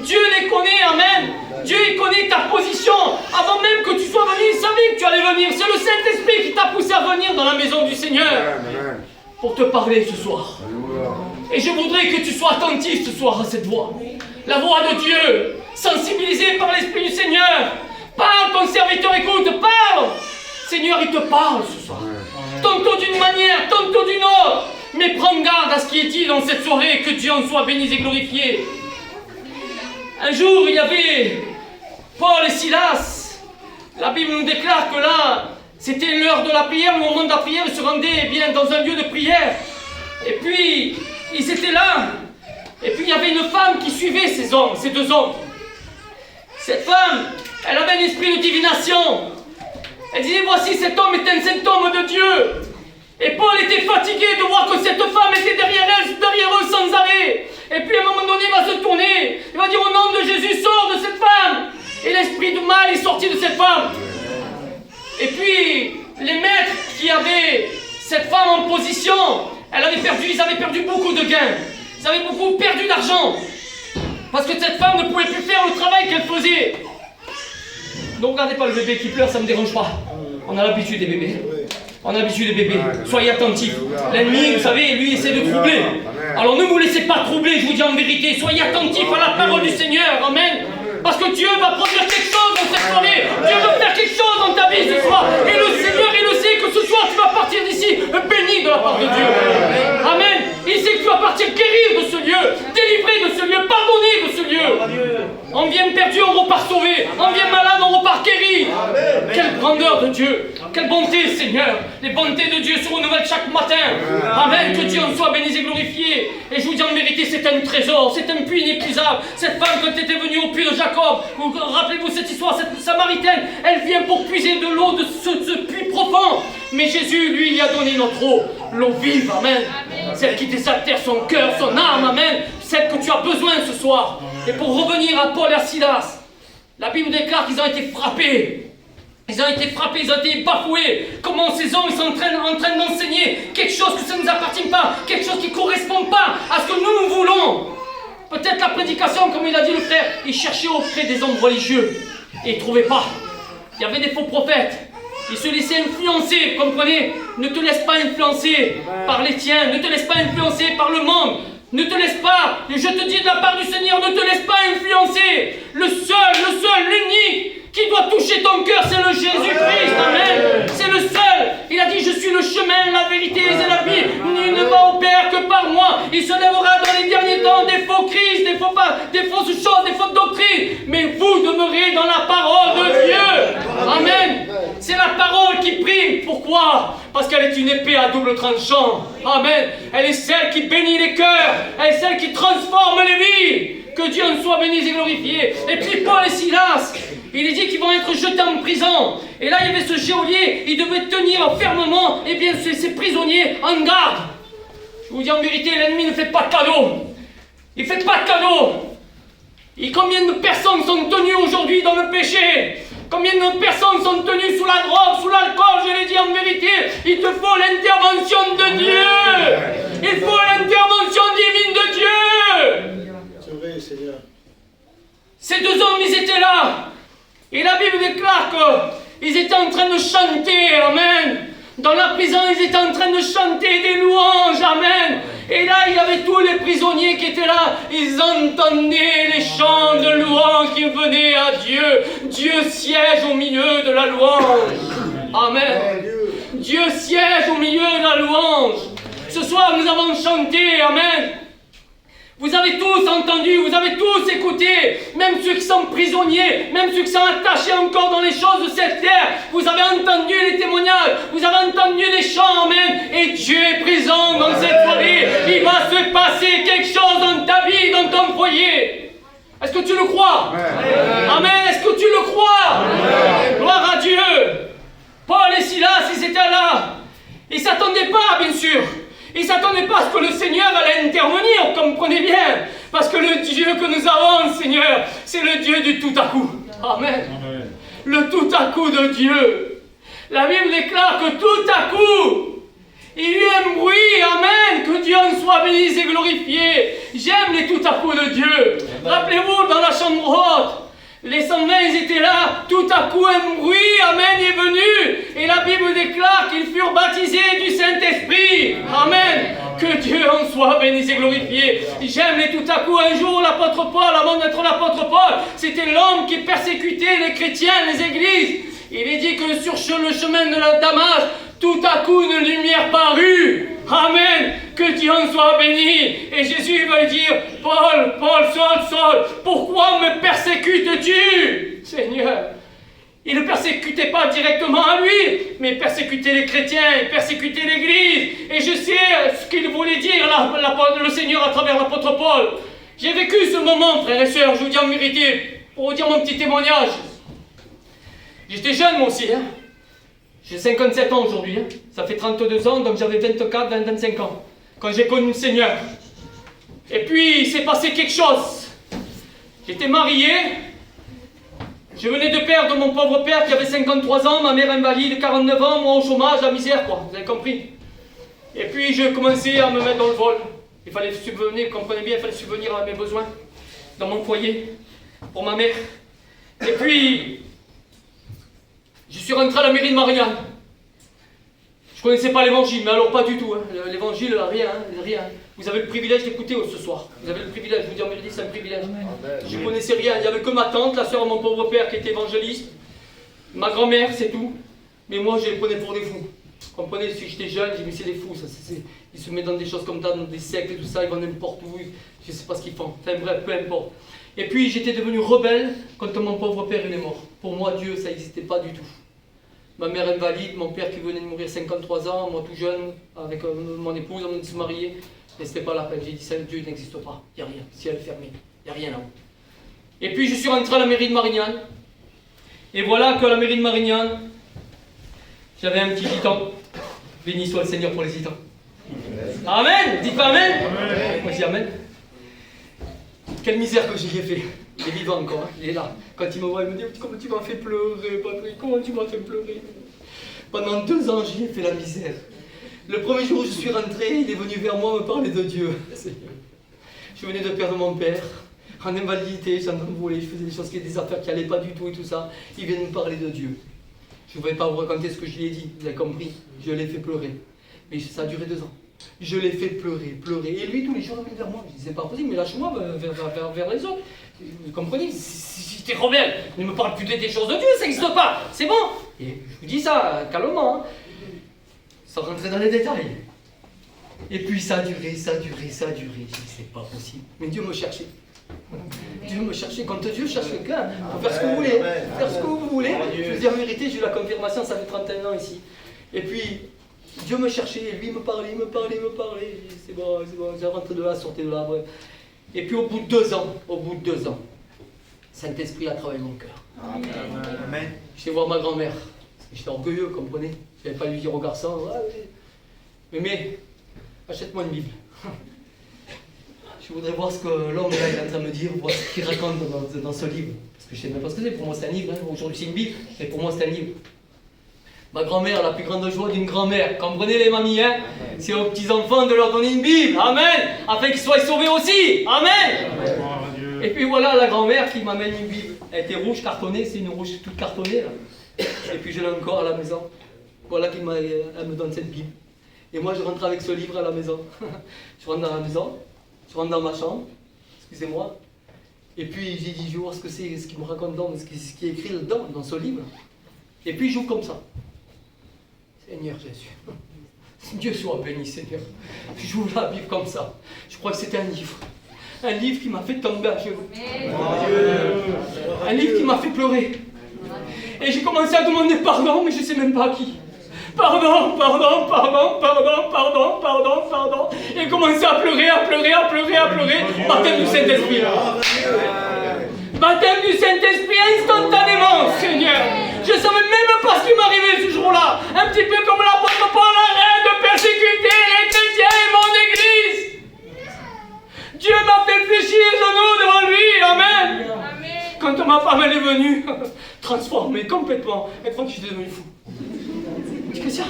Dieu les connaît, amen. Dieu il connaît ta position. Avant même que tu sois venu, il savait que tu allais venir. C'est le Saint-Esprit qui t'a poussé à venir dans la maison du Seigneur pour te parler ce soir. Et je voudrais que tu sois attentif ce soir à cette voix. La voix de Dieu, sensibilisé par l'Esprit du Seigneur. Parle, ton serviteur écoute, parle. Seigneur, il te parle ce soir. Tantôt d'une manière, tantôt d'une autre. Mais prends garde à ce qui est dit dans cette soirée, que Dieu en soit béni et glorifié. Un jour, il y avait Paul et Silas. La Bible nous déclare que là, c'était l'heure de la prière, le moment de la prière, ils se rendaient bien dans un lieu de prière. Et puis, ils étaient là. Et puis, il y avait une femme qui suivait ces deux hommes. Cette femme, elle avait un esprit de divination. Elle disait, voici cet homme est un saint homme de Dieu. Et Paul était fatigué de voir que cette femme était derrière eux sans arrêt. Et puis à un moment donné, il va se tourner. Il va dire au nom de Jésus, sors de cette femme. Et l'esprit du mal est sorti de cette femme. Et puis, les maîtres qui avaient cette femme en position, ils avaient perdu beaucoup de gains. Ils avaient beaucoup perdu d'argent. Parce que cette femme ne pouvait plus faire le travail qu'elle faisait. Ne regardez pas le bébé qui pleure, ça ne me dérange pas. On a l'habitude des bébés. On a l'habitude des bébés. Soyez attentifs. L'ennemi, vous savez, lui, essaie de troubler. Alors ne vous laissez pas troubler, je vous dis en vérité. Soyez attentifs à la parole du Seigneur. Amen. Parce que Dieu va produire quelque chose dans cette soirée. Dieu veut faire quelque chose dans ta vie ce soir. Et le Seigneur, il le sait que ce soir, tu vas partir d'ici béni de la part de Dieu. Amen. Il sait que tu vas partir guéri de ce lieu, délivré de ce lieu, pardonné de ce lieu. On vient perdu, on repart sauvé. On vient malade, on repart guéri. Quelle grandeur de Dieu. Quelle bonté, Seigneur. Les bontés de Dieu se renouvellent chaque matin. Amen. Que Dieu en soit béni et glorifié. Et je vous dis en vérité, c'est un trésor, c'est un puits inépuisable. Cette femme, quand elle était venue au puits de Jacob, rappelez-vous cette histoire, cette Samaritaine, elle vient pour puiser de l'eau de ce puits profond. Mais Jésus, lui, il a donné notre eau, l'eau vive, amen. Celle qui désaltère son cœur, son âme, amen. Celle que tu as besoin ce soir. Et pour revenir à Paul et à Silas, la Bible déclare qu'ils ont été frappés. Ils ont été frappés, ils ont été bafoués. Comment ces hommes sont en train d'enseigner quelque chose que ça ne nous appartient pas, quelque chose qui ne correspond pas à ce que nous voulons. Peut-être la prédication, comme il a dit le frère, ils cherchaient auprès des hommes religieux et ils ne trouvaient pas. Il y avait des faux prophètes. Ils se laissaient influencer, comprenez? Ne te laisse pas influencer par les tiens, ne te laisse pas influencer par le monde. Ne te laisse pas, je te dis de la part du Seigneur, ne te laisse pas influencer. Le seul, l'unique qui doit toucher ton cœur, c'est le Jésus-Christ, amen. C'est le seul. Il a dit, je suis le chemin, la vérité et la vie. Nul ne va au Père que par moi. Il se lèvera dans les derniers temps des faux Christ, des fausses choses, des fausses doctrines. Mais vous demeurez dans la parole de Dieu. Amen. C'est la parole qui prime. Pourquoi? Parce qu'elle est une épée à double tranchant. Amen. Elle est celle qui bénit les cœurs. Elle est celle qui transforme les vies. Que Dieu en soit béni et glorifié. Et puis Paul et Silas, il est dit qu'ils vont être jetés en prison. Et là, il y avait ce geôlier, il devait tenir fermement, eh bien, ces prisonniers en garde. Je vous dis en vérité, l'ennemi ne fait pas de cadeau. Il ne fait pas de cadeau. Et combien de personnes sont tenues aujourd'hui dans le péché? Combien de personnes sont tenues sous la drogue, sous l'alcool? Je l'ai dit en vérité, il te faut l'intervention de Dieu. Il faut l'intervention divine de Dieu. C'est vrai, Seigneur. Ces deux hommes, ils étaient là. Et la Bible déclare qu'ils étaient en train de chanter, amen. Dans la prison, ils étaient en train de chanter des louanges, amen. Et là, il y avait tous les prisonniers qui étaient là. Ils entendaient les chants de louange qui venaient à Dieu. Dieu siège au milieu de la louange. Amen. Dieu siège au milieu de la louange. Ce soir, nous avons chanté, amen. Vous avez tous entendu, vous avez tous écouté, même ceux qui sont prisonniers, même ceux qui sont attachés encore dans les choses de cette terre, vous avez entendu les témoignages, vous avez entendu les chants, amen, et Dieu est présent dans cette soirée. Il va se passer quelque chose dans ta vie, dans ton foyer. Est-ce que tu le crois? Amen. Est-ce que tu le crois? Gloire à Dieu. Paul et Silas, ils étaient là. Ils ne s'attendaient pas, bien sûr. Ils ne s'attendaient pas à ce que le Seigneur allait intervenir, comprenez bien. Parce que le Dieu que nous avons, Seigneur, c'est le Dieu du tout à coup. Amen. Le tout à coup de Dieu. La Bible déclare que tout à coup, il y a un bruit, amen, que Dieu en soit béni et glorifié. J'aime les tout à coup de Dieu. Rappelez-vous, dans la chambre haute, les 120, ils étaient là, tout à coup un bruit, amen, est venu. Et la Bible déclare qu'ils furent baptisés du Saint-Esprit. Amen. Que Dieu en soit béni et glorifié. J'aime les tout à coup. Un jour, l'apôtre Paul, avant d'être l'apôtre Paul, c'était l'homme qui persécutait les chrétiens, les églises. Il est dit que sur le chemin de la Damas, tout à coup une lumière parut. Amen. Que Dieu en soit béni. Et Jésus va lui dire, Paul, Saul, pourquoi me persécutes-tu, Seigneur? Il ne persécutait pas directement à lui, mais il persécutait les chrétiens, il persécutait l'église. Et je sais ce qu'il voulait dire, le Seigneur, à travers l'apôtre Paul. J'ai vécu ce moment, frères et sœurs, je vous dis en vérité, pour vous dire mon petit témoignage. J'étais jeune, moi aussi, hein. J'ai 57 ans aujourd'hui, hein. Ça fait 32 ans, donc j'avais 25 ans, quand j'ai connu le Seigneur. Et puis, il s'est passé quelque chose. J'étais marié, Je venais de perdre mon pauvre père qui avait 53 ans, ma mère invalide, 49 ans, moi au chômage, la misère, quoi. Vous avez compris? Et puis je commençais à me mettre dans le vol. Il fallait subvenir, vous comprenez bien, il fallait subvenir à mes besoins dans mon foyer, pour ma mère. Et puis, je suis rentré à la mairie de Marianne. Je connaissais pas l'évangile, mais alors pas du tout. Hein. L'évangile, rien, hein, rien. Vous avez le privilège d'écouter ce soir. Vous avez le privilège, je vous dis en vérité, c'est un privilège. Je ne connaissais rien. Il n'y avait que ma tante, la sœur de mon pauvre père qui était évangéliste. Ma grand-mère, c'est tout. Mais moi, je les prenais pour des fous. Vous comprenez, si j'étais jeune, j'ai dit, mais c'est des fous. Ça, ils se mettent dans des choses comme ça, dans des sectes et tout ça, ils vont n'importe où. Je ne sais pas ce qu'ils font. Enfin bref, peu importe. Et puis, j'étais devenu rebelle quand mon pauvre père il est mort. Pour moi, Dieu, ça n'existait pas du tout. Ma mère invalide, mon père qui venait de mourir 53 ans, moi tout jeune, avec mon épouse, on venait de se marier. Et c'était pas la peine. J'ai dit, ça, Dieu n'existe pas. Il n'y a rien. Ciel fermé. Il n'y a rien là-haut. Et puis, je suis rentré à la mairie de Marignane. Et voilà qu'à la mairie de Marignane, j'avais un petit gitan. Béni soit le Seigneur pour les gitans. Amen. Dites pas Amen. Amen. Moi je dis Amen. Quelle misère que j'y ai fait. Il est vivant encore, hein. Il est là. Quand il me voit, il me dit, comment tu m'as fait pleurer, Patrick, comment tu m'as fait pleurer. Pendant 2 ans, j'y ai fait la misère. Le premier jour où je suis rentré, il est venu vers moi me parler de Dieu. Je venais de perdre mon père, en invalidité, j'en voulais, je faisais des choses, des affaires qui n'allaient pas du tout et tout ça. Il vient me parler de Dieu. Je ne vais pas vous raconter ce que je lui ai dit, vous avez compris. Je l'ai fait pleurer. Mais ça a duré 2 ans. Je l'ai fait pleurer, pleurer. Et lui, tous les jours, il venait vers moi. Je disais, c'est pas possible, mais lâche-moi vers les autres. Vous comprenez? Si j'étais rebelle, ne me parle plus des choses de Dieu, ça n'existe pas. C'est bon. Et je vous dis ça calmement, hein, sans rentrer dans les détails. Et puis ça a duré, ça a duré, ça a duré. Je dis, c'est pas possible. Mais Dieu me cherchait. Dieu me cherchait. Quand Dieu cherche quelqu'un, pour faire ce que vous voulez. Faire ce que vous voulez. Je vous dis en vérité, j'ai eu la confirmation, ça fait 31 ans ici. Et puis, Dieu me cherchait, et lui me parlait, il me parlait. C'est bon, j'ai rentré de là, sortez de là, bref. Et puis au bout de 2 ans, Saint-Esprit a travaillé mon cœur. Amen. Je vais voir ma grand-mère, parce que j'étais orgueilleux, comprenez. Je n'avais pas lui dire au garçon, mais achète-moi une Bible. Je voudrais voir ce que l'homme là est en train de me dire, voir ce qu'il raconte dans ce livre. Parce que je ne sais même pas ce que c'est, pour moi c'est un livre, hein. Aujourd'hui c'est une Bible, mais pour moi c'est un livre. Ma grand-mère, la plus grande joie d'une grand-mère, comprenez les mamies, hein, c'est aux petits-enfants de leur donner une Bible, amen, afin qu'ils soient sauvés aussi, amen. Et puis voilà la grand-mère qui m'amène une Bible. Elle était rouge cartonnée, c'est une rouge toute cartonnée là. Et puis je l'ai encore à la maison. Voilà qu'elle me donne cette Bible. Et moi je rentre avec ce livre à la maison. Je rentre dans la maison, je rentre dans ma chambre, excusez-moi. Et puis j'ai dit, je vais voir ce que c'est, ce qu'il me raconte dedans, ce qui est écrit dedans, dans ce livre. Et puis j'ouvre comme ça. Seigneur Jésus, Dieu soit béni, Seigneur. J'ouvre la Bible comme ça. Je crois que c'était un livre. Un livre qui m'a fait tomber à genoux. Un livre qui m'a fait pleurer. Et j'ai commencé à demander pardon, mais je ne sais même pas à qui. Pardon. Et commencé à pleurer. Baptême du Saint-Esprit. Baptême du Saint-Esprit instantanément, Seigneur. Je ne savais même pas ce qui m'arrivait ce jour-là. Un petit peu comme l'apôtre Paul, arrête de persécuter les chrétiens et mon église. Dieu m'a fait fléchir les genoux devant lui, amen. Quand ma femme elle est venue, transformée complètement, elle croit que j'étais devenu fou. Je dis, Christian,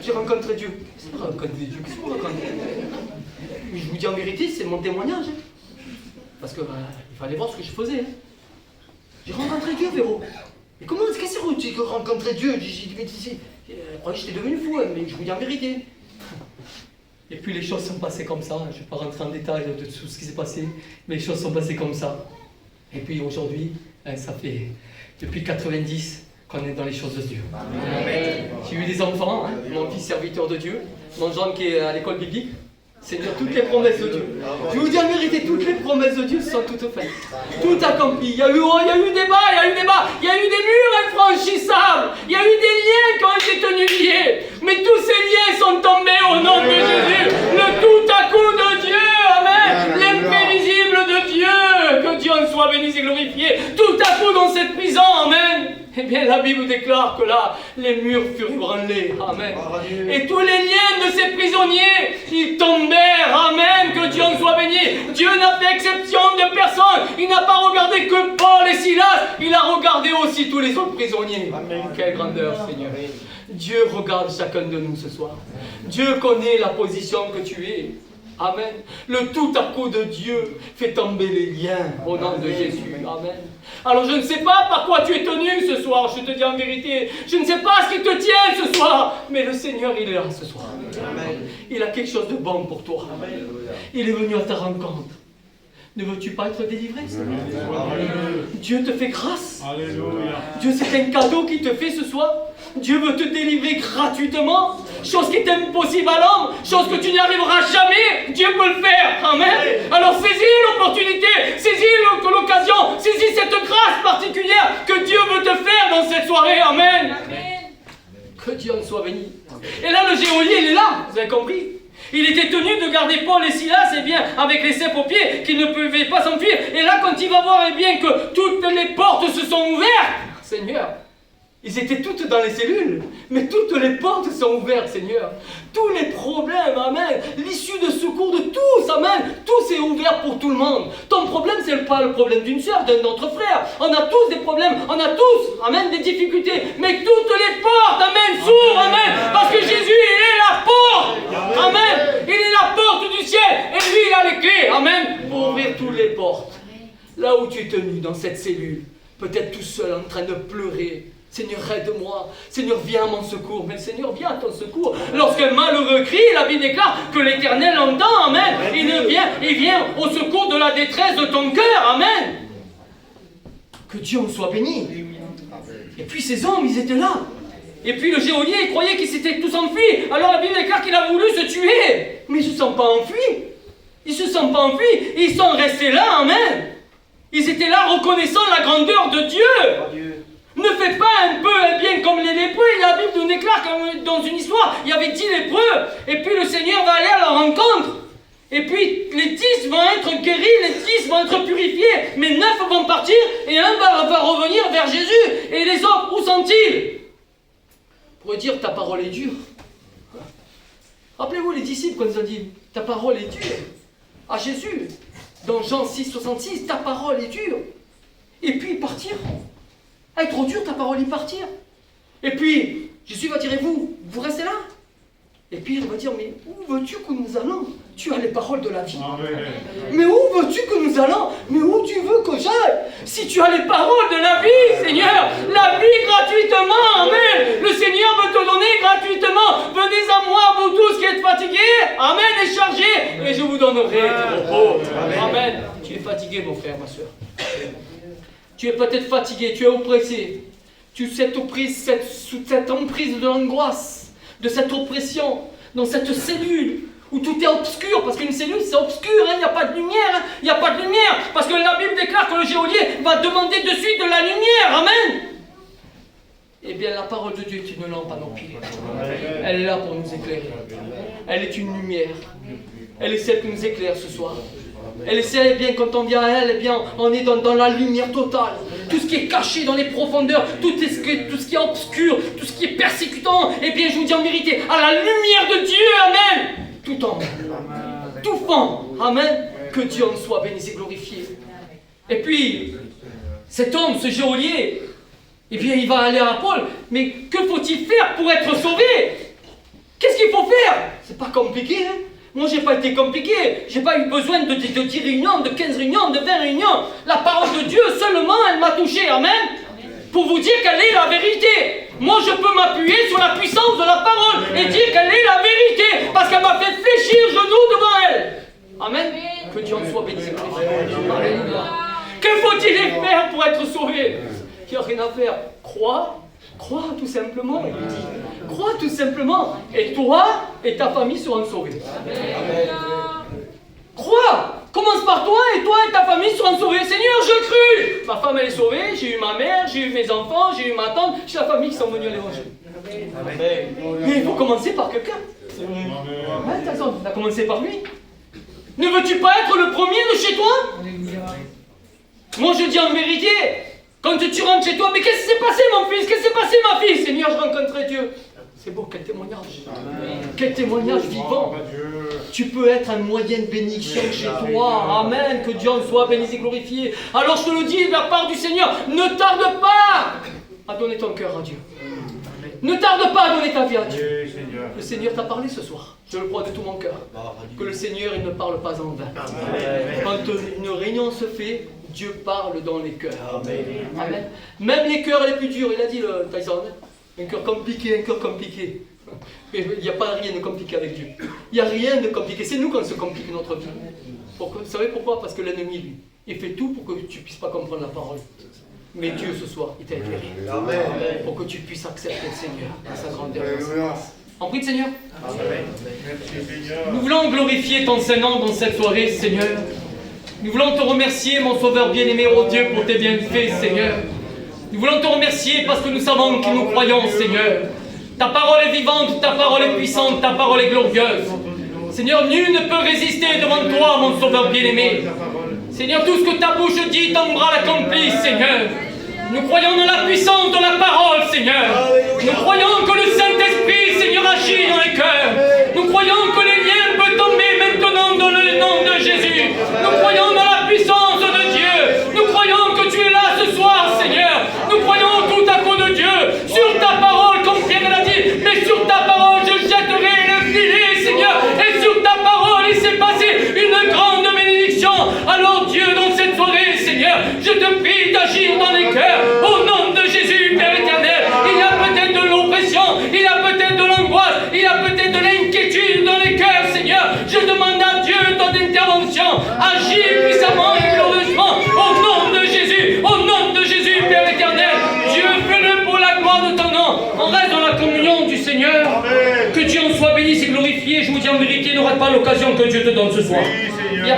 j'ai rencontré Dieu. C'est pas rencontré Dieu, qu'est-ce que vous racontez? Mais je vous dis en vérité, c'est mon témoignage. Parce que il fallait voir ce que je faisais. J'ai rencontré Dieu, Véro. Mais comment est-ce que c'est que rencontrer Dieu? J'ai dit, mais elle croyait que j'étais devenu fou, mais je vous dis en vérité. Et puis les choses sont passées comme ça. Je ne vais pas rentrer en détail de tout ce qui s'est passé, mais les choses sont passées comme ça. Et puis aujourd'hui, ça fait depuis 90 qu'on est dans les choses de Dieu. J'ai eu des enfants, hein, mon fils serviteur de Dieu, mon jeune qui est à l'école biblique. Seigneur, toutes les promesses de Dieu. Je vous dis en vérité, toutes les promesses de Dieu sont toutes faites. Tout accompli. Il y a eu débat, il y a eu des murs infranchissables. Il y a eu des liens qui ont été tenus liés. Mais tous ces liens sont tombés au nom de Jésus. Le tout à coup de Dieu. Amen. L'imprévisible de Dieu. Que Dieu en soit béni et glorifié. Tout à coup dans cette prison. Amen. Eh bien, la Bible déclare que là, les murs furent ébranlés. Amen. Et tous les liens de ces prisonniers, ils tombèrent. Amen. Que Dieu en soit béni. Dieu n'a fait exception de personne. Il n'a pas regardé que Paul et Silas. Il a regardé aussi tous les autres prisonniers. Amen. Quelle grandeur, Seigneur. Dieu regarde chacun de nous ce soir. Dieu connaît la position que tu es. Amen. Le tout à coup de Dieu fait tomber les liens au nom de Jésus. Amen. Alors je ne sais pas par quoi tu es tenu ce soir, je te dis en vérité. Je ne sais pas ce qui te tient ce soir, mais le Seigneur, il est là ce soir. Amen. Il a quelque chose de bon pour toi. Amen. Il est venu à ta rencontre. Ne veux-tu pas être délivré? Dieu te fait grâce. Alléluia. Dieu, c'est un cadeau qu'il te fait ce soir. Dieu veut te délivrer gratuitement. Chose qui est impossible à l'homme, chose que tu n'y arriveras jamais, Dieu peut le faire. Amen. Alors saisis l'opportunité, saisis l'occasion, saisis cette grâce particulière que Dieu veut te faire dans cette soirée. Amen. Que Dieu en soit béni. Et là, le geôlier, il est là, vous avez compris? Il était tenu de garder Paul et Silas, eh bien, avec les ceps aux pieds, qu'ils ne pouvaient pas s'enfuir. Et là, quand il va voir, eh bien, que toutes les portes se sont ouvertes, Seigneur, ils étaient toutes dans les cellules, mais toutes les portes sont ouvertes, Seigneur. Tous les problèmes, amen, l'issue de secours de tous, amen, tout s'est ouvert pour tout le monde. Ton problème, c'est pas le problème d'une sœur, d'un autre frère. On a tous des problèmes, on a tous, amen, des difficultés, mais toutes les portes, amen, s'ouvrent, amen, parce que Jésus, il est la porte, amen, il est la porte du ciel, et lui, il a les clés, amen, pour ouvrir toutes les portes. Là où tu es tenu, dans cette cellule, peut-être tout seul, en train de pleurer, Seigneur, aide-moi. Seigneur, viens à mon secours. Mais Seigneur, viens à ton secours. Lorsqu'un malheureux crie, la Bible déclare que l'Éternel entend. Amen. Il vient au secours de la détresse de ton cœur. Amen. Que Dieu en soit béni. Et puis ces hommes, ils étaient là. Et puis le geôlier, il croyait qu'ils s'étaient tous enfuis. Alors la Bible déclare qu'il a voulu se tuer. Mais ils ne se sont pas enfuis. Ils ne se sont pas enfuis. Ils sont restés là. Amen. Ils étaient là reconnaissant la grandeur de Dieu. Ne fais pas un peu un bien comme les lépreux. La Bible nous déclare que dans une histoire, il y avait 10 lépreux. Et puis le Seigneur va aller à leur rencontre. Et puis les 10 vont être guéris, les 10 vont être purifiés. Mais 9 vont partir et un va revenir vers Jésus. Et les autres, où sont-ils? Pour dire, ta parole est dure. Rappelez-vous les disciples quand ils ont dit, ta parole est dure. À Jésus, dans Jean 6, 66, ta parole est dure. Et puis ils partirent. Elle est trop dure ta parole, y partir. Et puis, Jésus va dire, et vous restez là? Et puis il va dire, mais où veux-tu que nous allons? Tu as les paroles de la vie. Mais où veux-tu que nous allons? Mais où tu veux que j'aille? Si tu as les paroles de la vie, Seigneur, la vie gratuitement, amen. Le Seigneur veut te donner gratuitement. Venez à moi, vous tous qui êtes fatigués, amen, et chargés, et je vous donnerai du repos. Amen. Tu es fatigué, mon frère, ma soeur. Tu es peut-être fatigué, tu es oppressé. Tu es sous cette emprise de l'angoisse, de cette oppression, dans cette cellule où tout est obscur. Parce qu'une cellule, c'est obscur, il n'y a pas de lumière. Il n'y a pas de lumière. Parce que la Bible déclare que le geôlier va demander de suite de la lumière. Amen. Eh bien, la parole de Dieu est une lampe à nos pieds. Elle est là pour nous éclairer. Elle est une lumière. Elle est celle qui nous éclaire ce soir. Elle essaie, bien, quand on vient à elle, eh bien, on est dans la lumière totale. Tout ce qui est caché dans les profondeurs, tout ce qui est obscur, tout ce qui est persécutant, eh bien, je vous dis en vérité, à la lumière de Dieu, amen, tout tombe, tout fond, amen, que Dieu en soit béni et glorifié. Et puis, cet homme, ce geôlier, eh bien, il va aller à Paul, mais que faut-il faire pour être sauvé? Qu'est-ce qu'il faut faire? C'est pas compliqué, hein? Moi, j'ai pas été compliqué. J'ai pas eu besoin de 10 réunions, de 15 réunions, de 20 réunions. La parole de Dieu, seulement, elle m'a touché. Amen. Pour vous dire qu'elle est la vérité. Moi, je peux m'appuyer sur la puissance de la parole et dire qu'elle est la vérité. Parce qu'elle m'a fait fléchir genoux devant elle. Amen. Que Dieu en soit béni. Alléluia. Que faut-il faire pour être sauvé? Il n'y a rien à faire. Crois tout simplement, il dit. Crois tout simplement. Et toi et ta famille seront sauvés. Amen. Crois. Commence par toi et toi et ta famille seront sauvés. Seigneur, je crus. Ma femme elle est sauvée, j'ai eu ma mère, j'ai eu mes enfants, j'ai eu ma tante, j'ai la famille qui sont venus à l'évangile. Mais il faut commencer par quelqu'un. Ouais, t'as raison, t'as commencé par lui. Ne veux-tu pas être le premier de chez toi? Moi je dis en vérité, quand tu rentres chez toi, mais qu'est-ce qui s'est passé mon fils? Qu'est-ce qui s'est passé ma fille? Seigneur, je rencontrerai Dieu. C'est beau, quel témoignage. Quel témoignage vivant. Tu peux être un moyen de bénédiction chez toi. Amen. Que Dieu en soit béni et glorifié. Alors je te le dis de la part du Seigneur, ne tarde pas à donner ton cœur à Dieu. Ne tarde pas à donner ta vie à Dieu. Le Seigneur t'a parlé ce soir. Je le crois de tout mon cœur. Que le Seigneur, il ne parle pas en vain. Quand une réunion se fait, Dieu parle dans les cœurs. Amen. Même les cœurs les plus durs, il a dit le Tyson. Un cœur compliqué, un cœur compliqué. Mais il n'y a pas rien de compliqué avec Dieu. Il n'y a rien de compliqué. C'est nous qui se complique notre vie. Pourquoi? Vous savez pourquoi? Parce que l'ennemi, lui, il fait tout pour que tu ne puisses pas comprendre la parole. Mais Dieu, ce soir, il t'a éclairé. Amen. Pour que tu puisses accepter le Seigneur à sa grandeur. En prie, Seigneur. Amen. Nous voulons glorifier ton Saint-Nom dans cette soirée, Seigneur. Nous voulons te remercier, mon Sauveur bien-aimé, oh Dieu, pour tes bienfaits, Seigneur. Nous voulons te remercier parce que nous savons que nous croyons, Seigneur. Ta parole est vivante, ta parole est puissante, ta parole est glorieuse. Seigneur, nul ne peut résister devant toi, mon Sauveur bien-aimé. Seigneur, tout ce que ta bouche dit, ton bras l'accomplit, Seigneur. Nous croyons dans la puissance de la parole, Seigneur. Nous croyons que le Saint-Esprit, Seigneur, agit dans les cœurs. Nous croyons que les liens peuvent tomber maintenant dans le nom de Jésus. Nous croyons dans la puissance de Dieu. Nous croyons que tu es là ce soir, Seigneur. Nous croyons tout à coup de Dieu. Sur ta parole, comme Pierre l'a dit, mais sur ta parole, je jetterai le filet, Seigneur. Et sur ta parole, il s'est passé une grande bénédiction. Alors Dieu, dans cette soirée, Seigneur, je te prie d'agir dans les cœurs. Au nom de Jésus, Père éternel, il y a peut-être de l'oppression, il y a peut-être de l'angoisse, il y a peut-être de l'inquiétude dans les cœurs, Seigneur. Je demande à Dieu ton intervention. Agis puissamment et glorieusement. Au nom de Jésus, au nom de Jésus, Père éternel. Dieu, fais-le pour la gloire de ton nom. On reste dans la communion du Seigneur. Amen. Que Dieu en soit béni et glorifié. Je vous dis en vérité, n'aura pas l'occasion que Dieu te donne ce soir. Oui,